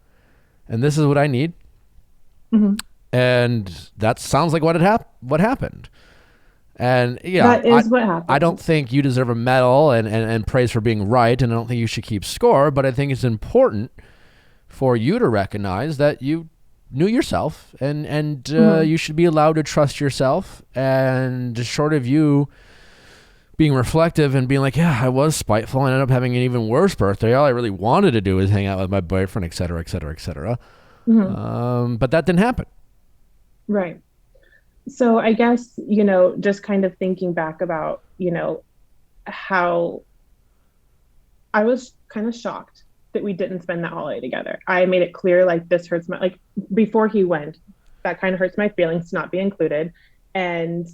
and this is what I need. And that sounds like what happened. And yeah, that is what happened. I don't think you deserve a medal and praise for being right, and I don't think you should keep score, but I think it's important for you to recognize that you knew yourself, and you should be allowed to trust yourself. And short of you being reflective and being like, yeah, I was spiteful and ended up having an even worse birthday. All I really wanted to do was hang out with my boyfriend, et cetera, et cetera, et cetera. But that didn't happen. Right. So I guess, just kind of thinking back about, how I was kind of shocked that we didn't spend that holiday together. I made it clear, like, this hurts before he went, that kind of hurts my feelings to not be included. And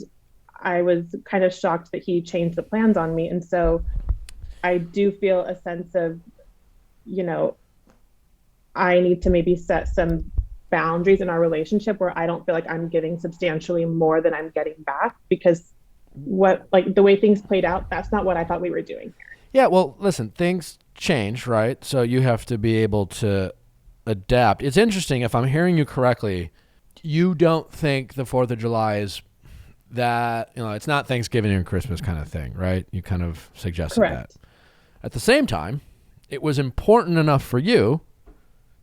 I was kind of shocked that he changed the plans on me. And so I do feel a sense of, I need to maybe set some boundaries in our relationship where I don't feel like I'm giving substantially more than I'm getting back, because the way things played out, that's not what I thought we were doing. Yeah, well, listen, things change, right? So you have to be able to adapt. It's interesting, if I'm hearing you correctly, you don't think the 4th of July is that, it's not Thanksgiving and Christmas kind of thing, right? You kind of suggested Correct. that. At the same time, it was important enough for you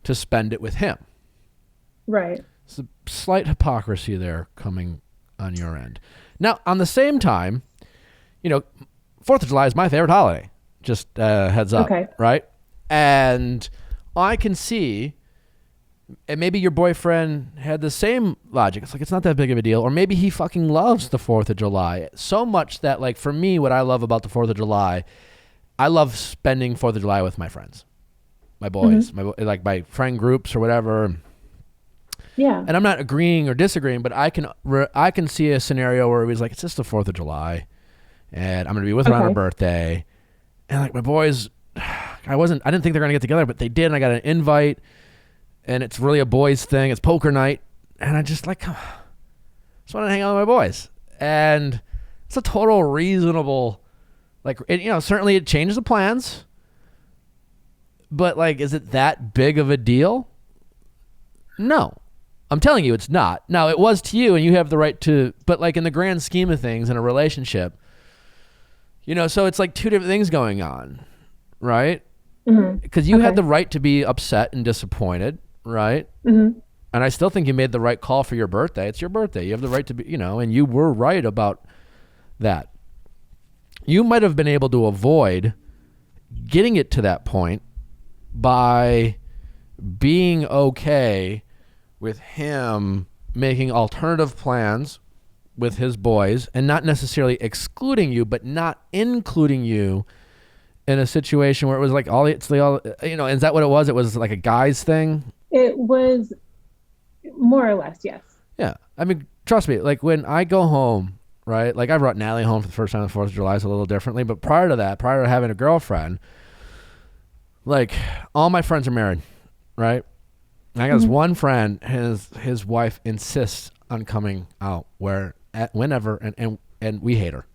to spend it with him. Right. It's a slight hypocrisy there coming on your end. Now, on the same time, 4th of July is my favorite holiday. Just heads up, right? And I can see, and maybe your boyfriend had the same logic. It's like, it's not that big of a deal. Or maybe he fucking loves the 4th of July so much that, like, for me, what I love about the 4th of July, I love spending 4th of July with my friends, my boys, my friend groups or whatever. Yeah. And I'm not agreeing or disagreeing, but I can see a scenario where it was like, it's just the 4th of July, and I'm going to be with her on her birthday. And like, my boys, I didn't think they were going to get together, but they did. And I got an invite, and it's really a boys thing. It's poker night. And I just want to hang out with my boys. And it's a total reasonable, certainly it changes the plans, but like, is it that big of a deal? No. I'm telling you, it's not. Now, it was to you, and you have the right to, but like in the grand scheme of things in a relationship, so it's like two different things going on, right? Because you had the right to be upset and disappointed, right? And I still think you made the right call for your birthday. It's your birthday. You have the right to be, and you were right about that. You might have been able to avoid getting it to that point by being okay with him making alternative plans with his boys and not necessarily excluding you, but not including you in a situation where it was like is that what it was? It was like a guy's thing? It was more or less, yes. Yeah. I mean, trust me, like when I go home, right? Like I brought Natalie home for the first time on the 4th of July, so a little differently, but prior to having a girlfriend, like all my friends are married, right? I got this one friend, his wife insists on coming out whenever, and we hate her.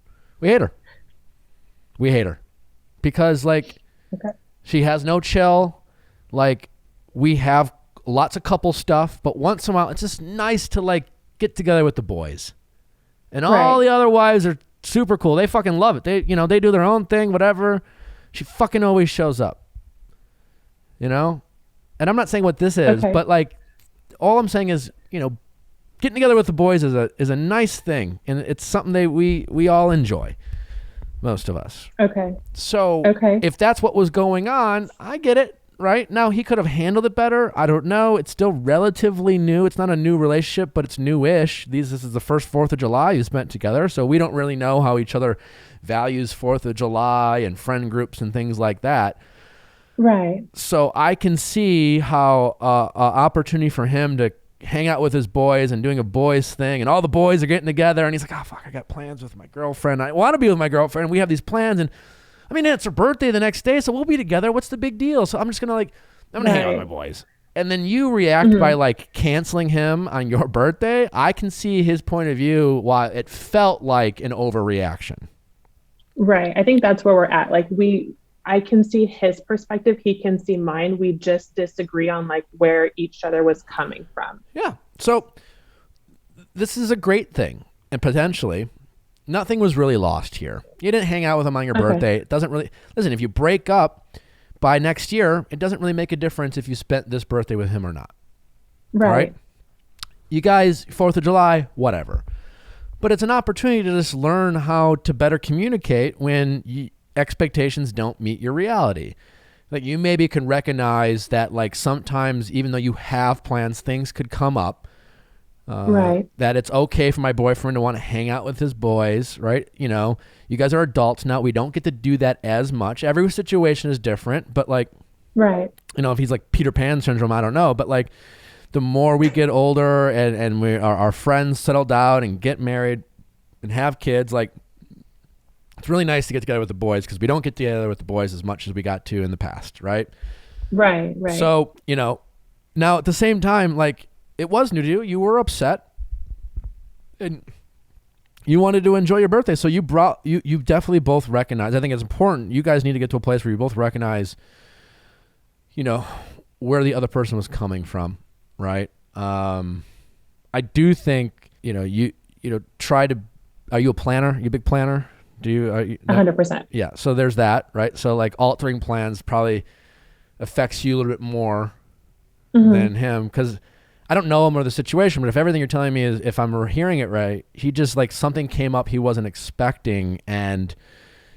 We hate her because she has no chill. Like we have lots of couple stuff, but once in a while it's just nice to get together with the boys. And all the other wives are super cool. They fucking love it. They do their own thing, whatever. She fucking always shows up. And I'm not saying what this is, but all I'm saying is, getting together with the boys is a nice thing, and it's something we all enjoy, most of us. Okay. So if that's what was going on, I get it. Right now, he could have handled it better. I don't know. It's still relatively new. It's not a new relationship, but it's new-ish. This is the first 4th of July you spent together, so we don't really know how each other values 4th of July and friend groups and things like that. Right. So I can see how an opportunity for him to hang out with his boys and doing a boys thing, and all the boys are getting together, and he's like, oh, fuck, I got plans with my girlfriend. I want to be with my girlfriend. We have these plans, and I mean, it's her birthday the next day, so we'll be together. What's the big deal? So I'm just going to I'm going to hang out with my boys. and then you react by like canceling him on your birthday, I can see his point of view why it felt like an overreaction. Right. I think that's where we're at. Like I can see his perspective. He can see mine. We just disagree on like where each other was coming from. Yeah. So this is a great thing. And potentially nothing was really lost here. You didn't hang out with him on your birthday. It doesn't really, listen, if you break up by next year, it doesn't really make a difference if you spent this birthday with him or not. Right. All right? You guys, 4th of July, whatever. But it's an opportunity to just learn how to better communicate when expectations don't meet your reality. Like you maybe can recognize that like sometimes even though you have plans, things could come up. Right. That it's okay for my boyfriend to want to hang out with his boys, right? You know, you guys are adults now. We don't get to do that as much. Every situation is different, but like, right. You know, if he's like Peter Pan syndrome, I don't know. But like the more we get older and our friends settle down and get married and have kids, like it's really nice to get together with the boys because we don't get together with the boys as much as we got to in the past, right? Right, right. So, you know, now at the same time, like it was new to you. You were upset and you wanted to enjoy your birthday. So you definitely both recognize, I think it's important. You guys need to get to a place where you both recognize, you know, where the other person was coming from, right? I do think, you know, try to, are you a planner? You a big planner? Do you? 100%. Yeah. So there's that, right? So like altering plans probably affects you a little bit more than him because I don't know him or the situation, but if everything you're telling me is, if I'm hearing it right, he just like something came up he wasn't expecting and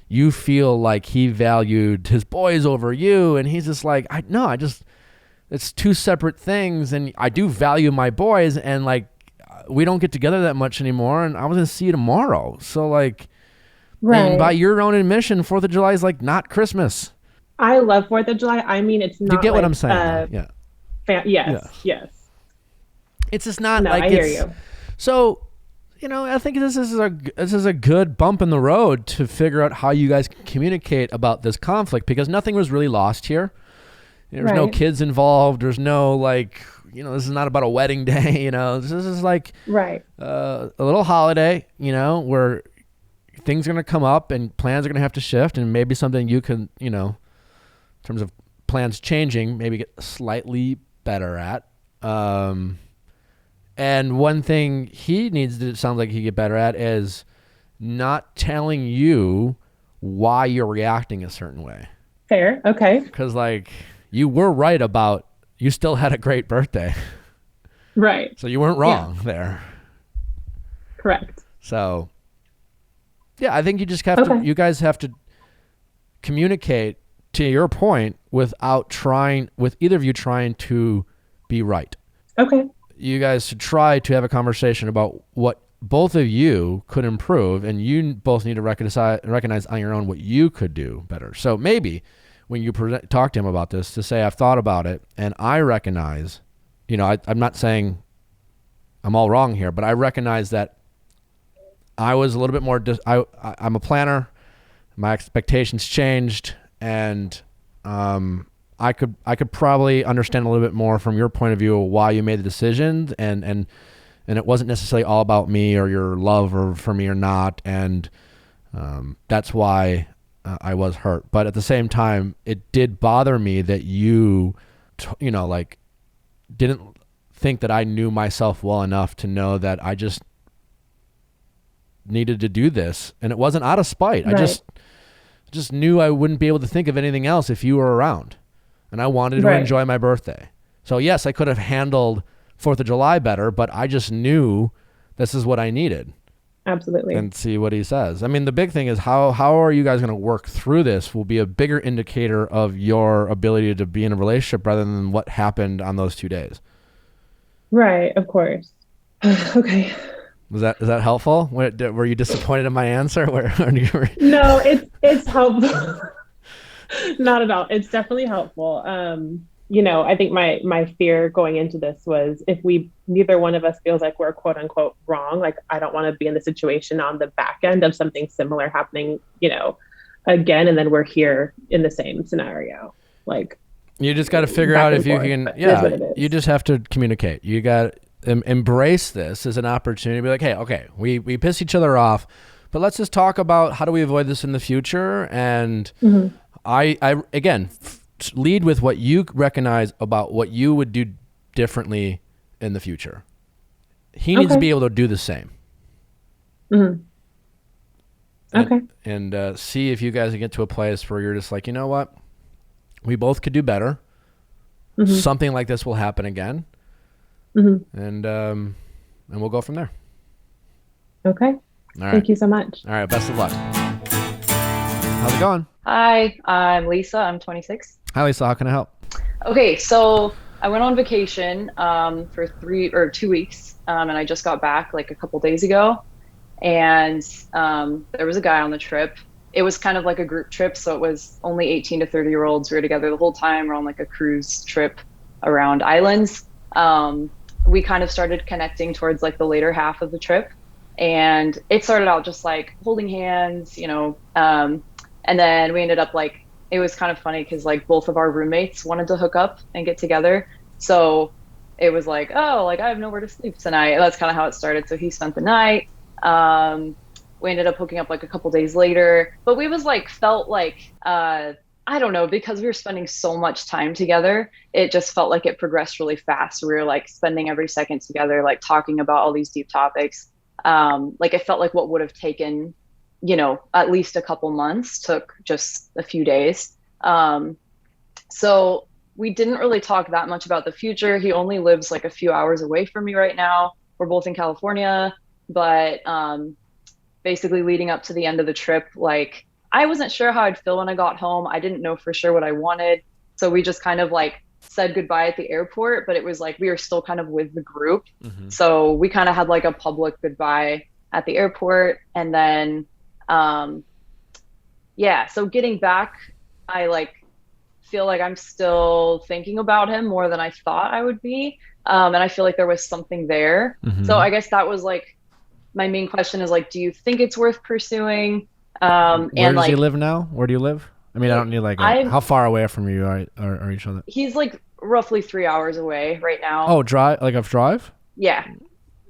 you feel like he valued his boys over you. And he's just like, it's two separate things. And I do value my boys and like, we don't get together that much anymore. And I was going to see you tomorrow. So like, and by your own admission, 4th of July is like not Christmas. I love 4th of July. I mean, it's not. You get what like, I'm saying? Yes. It's just not no, like I hear you. So, you know, I think this is a good bump in the road to figure out how you guys can communicate about this conflict because nothing was really lost here. There's no kids involved. There's no like, you know, this is not about a wedding day. You know, this is like a little holiday. You know, where things are going to come up and plans are going to have to shift, and maybe something you can, you know, in terms of plans changing, maybe get slightly better at. And one thing he needs to sound like he get better at is not telling you why you're reacting a certain way. Fair. Okay. Because like you were right about you still had a great birthday. Right. So you weren't wrong there. Correct. So yeah, I think you just have to, you guys have to communicate to your point without with either of you trying to be right. Okay. You guys should try to have a conversation about what both of you could improve, and you both need to recognize on your own what you could do better. So maybe when you talk to him about this, to say, I've thought about it, and I recognize, you know, I'm not saying I'm all wrong here, but I recognize that I was a little bit more, I'm a planner, my expectations changed, and I could probably understand a little bit more from your point of view why you made the decision, and it wasn't necessarily all about me or your love or for me or not, and that's why I was hurt. But at the same time, it did bother me that you know, like didn't think that I knew myself well enough to know that I just needed to do this, and it wasn't out of spite. Right. I just knew I wouldn't be able to think of anything else if you were around. And I wanted to enjoy my birthday. So yes, I could have handled 4th of July better, but I just knew this is what I needed. Absolutely. And see what he says. I mean, the big thing is how are you guys going to work through this will be a bigger indicator of your ability to be in a relationship rather than what happened on those 2 days. Right. Of course. Okay. Is that helpful? Were you disappointed in my answer? No, it's helpful. Not at all. It's definitely helpful. You know, I think my fear going into this was if neither one of us feels like we're quote unquote wrong, like I don't want to be in the situation on the back end of something similar happening, you know, again, and then we're here in the same scenario. Like, You just got to figure back out and if you forth, can. but it is Yeah, what it is. you just have to communicate. You got to embrace this as an opportunity. Be like, hey, okay, we piss each other off, but let's just talk about how do we avoid this in the future. And I again lead with what you recognize about what you would do differently in the future. He needs to be able to do the same. And see if you guys can get to a place where you're just like, you know what, we both could do better. Something like this will happen again, and we'll go from there. Okay. All right. Thank you so much. All right. Best of luck. How's it going? Hi, I'm Lisa. I'm 26. Hi, Lisa. How can I help? Okay, so I went on vacation for 2 weeks, and I just got back like a couple days ago. And there was a guy on the trip. It was kind of like a group trip, so it was only 18 to 30-year-olds. We were together the whole time. We're on like a cruise trip around islands. We kind of started connecting towards like the later half of the trip, and it started out just like holding hands, you know, and then we ended up like, it was kind of funny because like both of our roommates wanted to hook up and get together. So it was like, oh, like I have nowhere to sleep tonight. That's kind of how it started. So he spent the night. We ended up hooking up like a couple days later, but we was like, felt like, I don't know, because we were spending so much time together, it just felt like it progressed really fast. We were like spending every second together, like talking about all these deep topics. Like it felt like what would have taken, you know, at least a couple months took just a few days. So we didn't really talk that much about the future. He only lives like a few hours away from me right now. We're both in California, but basically leading up to the end of the trip, like I wasn't sure how I'd feel when I got home. I didn't know for sure what I wanted. So we just kind of like said goodbye at the airport, but it was like we were still kind of with the group. So we kind of had like a public goodbye at the airport. And then, so getting back, I like feel like I'm still thinking about him more than I thought I would be. And I feel like there was something there. So I guess that was like, my main question is like, do you think it's worth pursuing? Where does like, he live now? Where do you live? I mean, I don't need like how far away from you are each other? He's like roughly 3 hours away right now. Oh, drive? Yeah.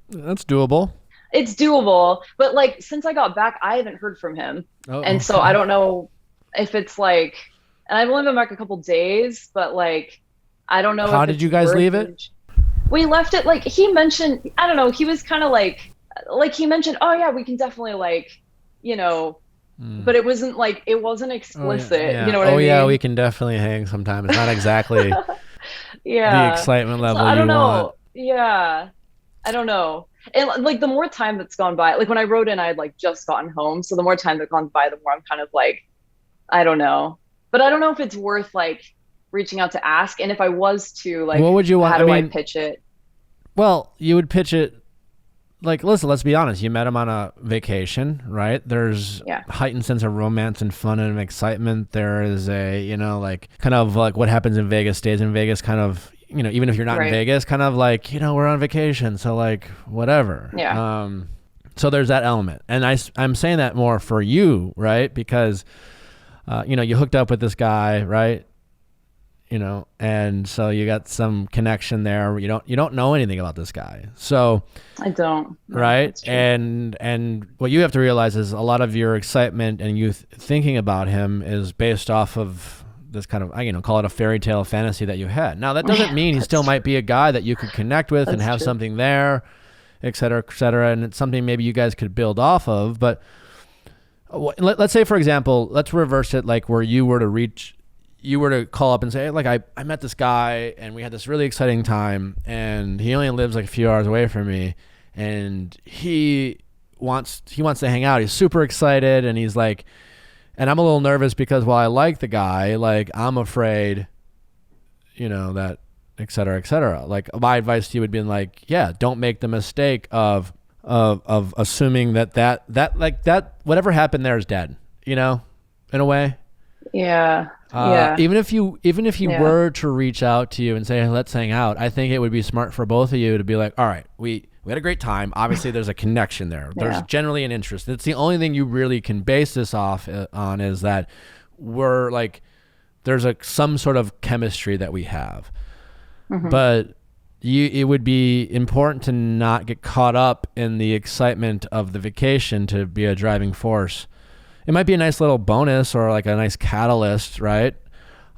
That's doable. It's doable, but like since I got back, I haven't heard from him. And so I don't know if it's like, and I've only been back a couple days, but like, I don't know. How did you guys leave it? We left it like he mentioned, I don't know. He was kind of like he mentioned, oh yeah, we can definitely like, you know, but it wasn't like, it wasn't explicit. You know what I mean? Oh yeah, we can definitely hang sometime. It's not exactly the excitement level I don't know. want. Yeah. I don't know. And like the more time that's gone by, like when I wrote in, I had like just gotten home. So the more time that gone by, the more I'm kind of like, I don't know. But I don't know if it's worth like reaching out to ask. And if I was to, like, what would you want? How do I pitch it? Well, you would pitch it like, listen, let's be honest. You met him on a vacation, right? There's heightened sense of romance and fun and excitement. There is a, you know, like kind of like what happens in Vegas stays in Vegas kind of, you know, even if you're not in Vegas, kind of like, you know, we're on vacation. So like, whatever. Yeah. So there's that element. And I'm saying that more for you, right? Because, you know, you hooked up with this guy, right? You know, and so you got some connection there. You don't know anything about this guy. So I don't. Right. And what you have to realize is a lot of your excitement and you thinking about him is based off of this kind of, you know, call it a fairy tale fantasy that you had. Now that doesn't mean he still might be a guy that you could connect with and have something there, et cetera, et cetera. And it's something maybe you guys could build off of. But let's say, for example, let's reverse it, like where you were to call up and say, hey, like I met this guy and we had this really exciting time and he only lives like a few hours away from me and he wants to hang out. He's super excited and he's like, and I'm a little nervous because while I like the guy, like I'm afraid, you know, that et cetera, et cetera. Like my advice to you would be like, yeah, don't make the mistake of assuming that whatever happened there is dead, you know, in a way. Yeah. Even if you were to reach out to you and say, hey, let's hang out, I think it would be smart for both of you to be like, all right, we had a great time. Obviously there's a connection there. There's generally an interest. It's the only thing you really can base this off on is that we're like there's some sort of chemistry that we have. Mhm. But it would be important to not get caught up in the excitement of the vacation to be a driving force. It might be a nice little bonus or like a nice catalyst, right?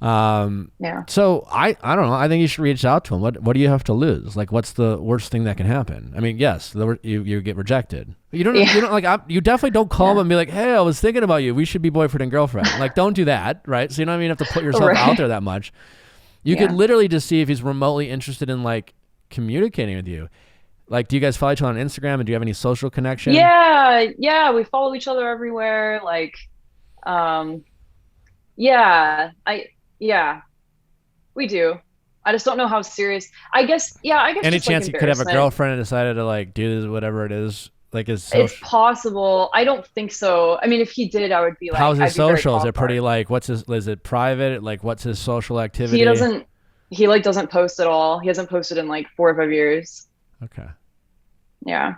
Yeah. So I don't know. I think you should reach out to him. What do you have to lose? Like, what's the worst thing that can happen? I mean, yes, you get rejected. You don't you definitely don't call him and be like, hey, I was thinking about you. We should be boyfriend and girlfriend. Like, don't do that, right? So you don't even have to put yourself out there that much. You could literally just see if he's remotely interested in like communicating with you. Like, do you guys follow each other on Instagram, and do you have any social connection? Yeah, we follow each other everywhere. Like, we do. I just don't know how serious. I guess. Any just, chance like, you could have a embarrassment. girlfriend and decided to like do this, whatever it is, like his It's social. possible. I don't think so. I mean, if he did, I would be like, How's his I'd be very social? Is it off pretty guard. like is it private? Like, what's his social activity? He like doesn't post at all. He hasn't posted in like 4 or 5 years. Okay. Yeah.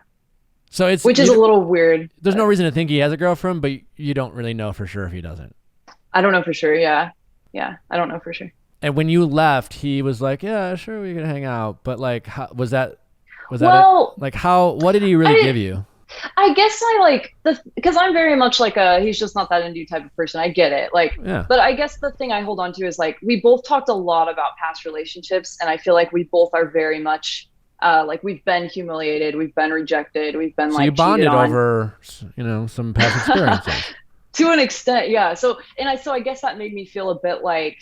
So Which is a little weird. There's no reason to think he has a girlfriend, but you don't really know for sure if he doesn't. I don't know for sure. Yeah. I don't know for sure. And when you left, he was like, "Yeah, sure, we can hang out." But like, was that Well, it? Like, what did he really give you? I guess I like because I'm very much like he's just not that into you type of person. I get it. Like, Yeah. but I guess the thing I hold on to is like we both talked a lot about past relationships, and I feel like we both are very much like we've been humiliated, we've been rejected, we've been So like you bonded cheated on. over, some past experiences. To an extent, yeah. So I guess that made me feel a bit like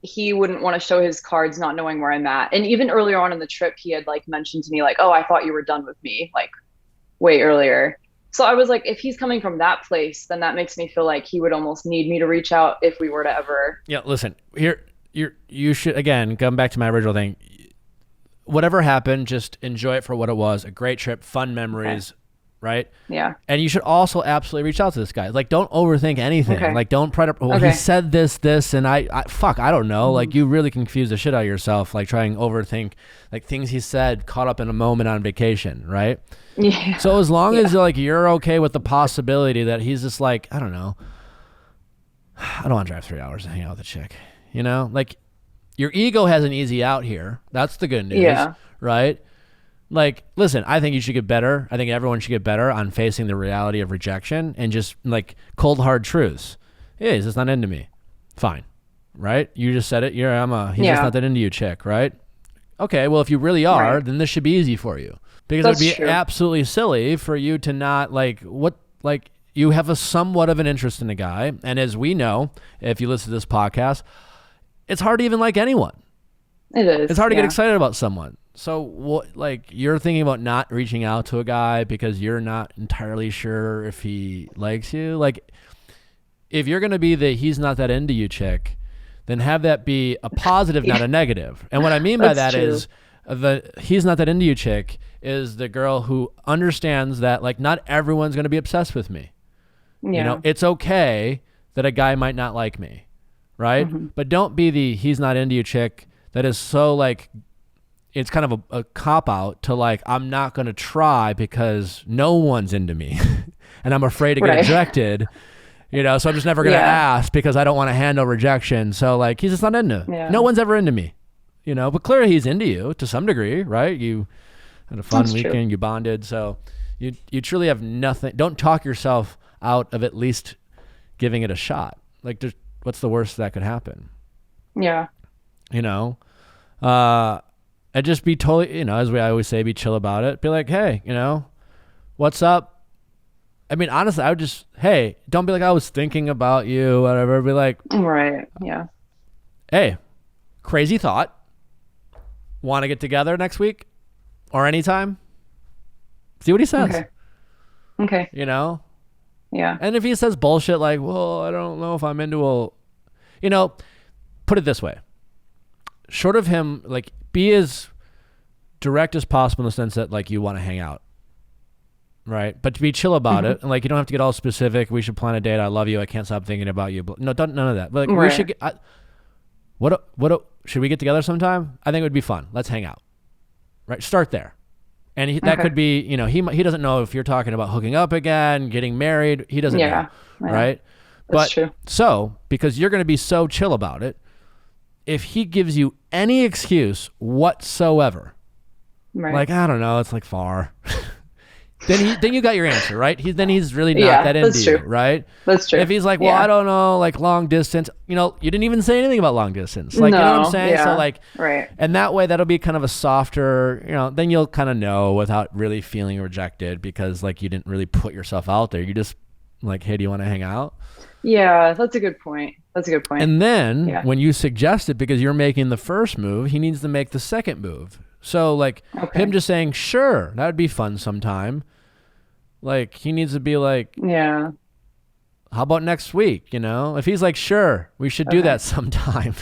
he wouldn't want to show his cards, not knowing where I'm at. And even earlier on in the trip, he had like mentioned to me like, "Oh, I thought you were done with me," like way earlier. So I was like, if he's coming from that place, then that makes me feel like he would almost need me to reach out if we were to ever. Yeah, listen, you should, again, come back to my original thing. Whatever happened, just enjoy it for what it was. A great trip, fun memories, right? Yeah. And you should also absolutely reach out to this guy. Like, don't overthink anything. Okay. Like, don't try to, he said this, and I don't know. Like, you really confuse the shit out of yourself, like trying to overthink, like things he said caught up in a moment on vacation, right? Yeah. So as long as like you're okay with the possibility that he's just like, I don't know, I don't want to drive 3 hours to hang out with a chick, like your ego has an easy out here. That's the good news, right? Like, listen, I think you should get better. I think everyone should get better on facing the reality of rejection and just like cold hard truths. Hey, he's just not into me. Fine, right? You just said it. He's just not that into you chick, right? Okay, well, if you really are, then this should be easy for you. Because That's it would be true. absolutely silly for you to not you have a somewhat of an interest in a guy. And as we know, if you listen to this podcast, it's hard to even like anyone. It is. It's hard to get excited about someone. So what, like, you're thinking about not reaching out to a guy because you're not entirely sure if he likes you. Like, if you're going to be the he's not that into you chick, then have that be a positive, not a negative. And what I mean by that is the he's not that into you chick is the girl who understands that like not everyone's going to be obsessed with me. Yeah. It's okay that a guy might not like me, right? But don't be the he's not into you chick that is so like it's kind of a cop out to like I'm not going to try because no one's into me and I'm afraid to get rejected. So I'm just never going to ask because I don't want to handle rejection. So like he's just not into. No one's ever into me. But clearly he's into you to some degree, right? You had a fun weekend, you bonded. So you truly have nothing. Don't talk yourself out of at least giving it a shot. Like what's the worst that could happen? Yeah. And just be totally, as I always say, be chill about it. Be like, hey, what's up? I mean, honestly, I would just, hey, don't be like, I was thinking about you, whatever. Be like, right. Yeah. Hey, crazy thought. Want to get together next week or anytime? See what he says. Okay. Yeah. And if he says bullshit like, well, I don't know if I'm into put it this way. Short of him, like, be as direct as possible in the sense that, like, you want to hang out. Right? But to be chill about it. And, like, you don't have to get all specific. We should plan a date. I love you. I can't stop thinking about you. No, none of that. But, like, we should get... should we get together sometime? I think it would be fun. Let's hang out. Right? Start there. And that could be, he doesn't know if you're talking about hooking up again, getting married. He doesn't know. Right? That's true. So, because you're going to be so chill about it, if he gives you any excuse whatsoever, like, I don't know, it's like far, then you got your answer, right? Then he's really not that into you, right? That's true. If he's like, well, I don't know, like long distance, you didn't even say anything about long distance. Like, you know what I'm saying? Yeah. So like, right. And that way that'll be kind of a softer, then you'll kind of know without really feeling rejected because like you didn't really put yourself out there. You just like, hey, do you want to hang out? Yeah, that's a good point. And then when you suggest it because you're making the first move, he needs to make the second move. So like him just saying, sure, that would be fun sometime. Like he needs to be like, yeah, how about next week? If he's like, sure, we should do that sometime.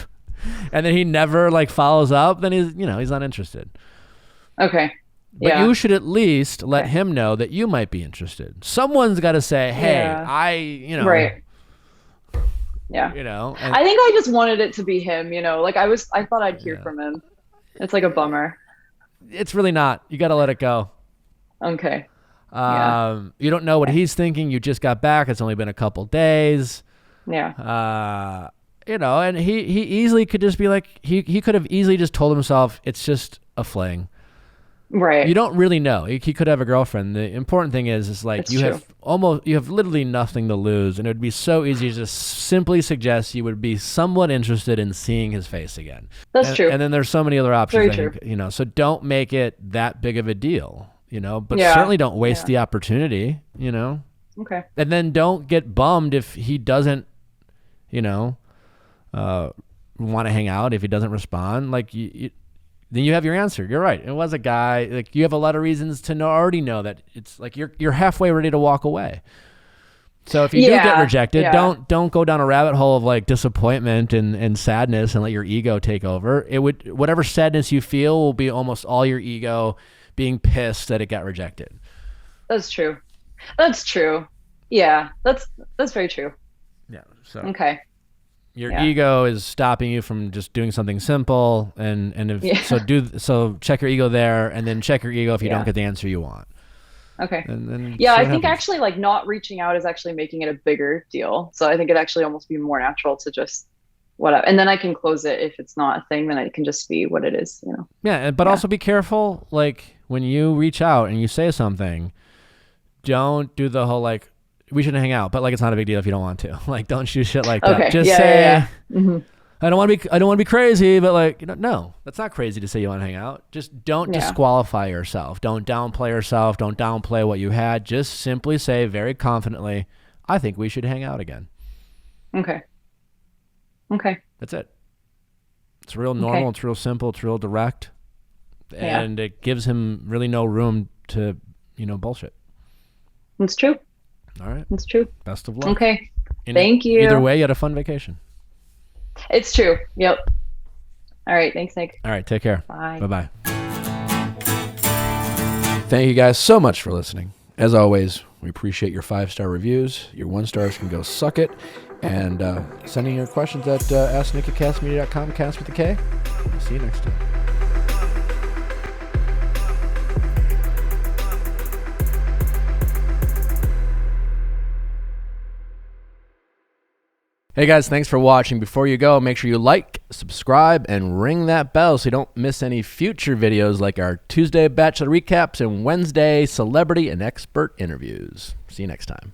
And then he never like follows up, then he's not interested. Okay. But you should at least let him know that you might be interested. Someone's got to say, hey, right. Yeah. I think I just wanted it to be him, like I thought I'd hear from him. It's like a bummer. It's really not. You got to let it go. Okay. You don't know what he's thinking. You just got back. It's only been a couple days. Yeah. And he easily could just be like, he could have easily just told himself it's just a fling. Right. You don't really know. He could have a girlfriend. The important thing is like you have literally nothing to lose, and it would be so easy to just simply suggest you would be somewhat interested in seeing his face again. That's true. And then there's so many other options. Very true. So don't make it that big of a deal. But certainly don't waste the opportunity. Okay. And then don't get bummed if he doesn't, want to hang out. If he doesn't respond, like then you have your answer. You're right. It was a guy. Like you have a lot of reasons to already know that it's like you're halfway ready to walk away. So if you do get rejected, don't go down a rabbit hole of like disappointment and sadness and let your ego take over. Whatever sadness you feel will be almost all your ego being pissed that it got rejected. That's true. Yeah, that's very true. Yeah. So okay. Your ego is stopping you from just doing something simple, and so check your ego there, and then check your ego if you don't get the answer you want. Okay. And then I think actually like not reaching out is actually making it a bigger deal. So I think it actually almost be more natural to just whatever, and then I can close it if it's not a thing. Then it can just be what it is. Yeah, but also be careful. Like when you reach out and you say something, don't do the whole like, we shouldn't hang out, but like it's not a big deal if you don't want to. Like don't shoot shit like that. Just say Mm-hmm. I don't want to be crazy, but like no, that's not crazy to say you want to hang out. Just don't disqualify yourself. Don't downplay yourself. Don't downplay what you had. Just simply say very confidently, I think we should hang out again. Okay. That's it. It's real normal. It's real simple. It's real direct, and it gives him really no room to bullshit. It's true. All right. It's true. Best of luck. Okay. Thank you. Either way, you had a fun vacation. It's true. Yep. All right. Thanks, Nick. All right. Take care. Bye. Bye-bye. Thank you guys so much for listening. As always, we appreciate your 5-star reviews. Your 1 stars can go suck it. And sending your questions at asknick@castmedia.com, cast with a K. See you next time. Hey guys, thanks for watching. Before you go, make sure you like, subscribe, and ring that bell so you don't miss any future videos like our Tuesday Bachelor recaps and Wednesday celebrity and expert interviews. See you next time.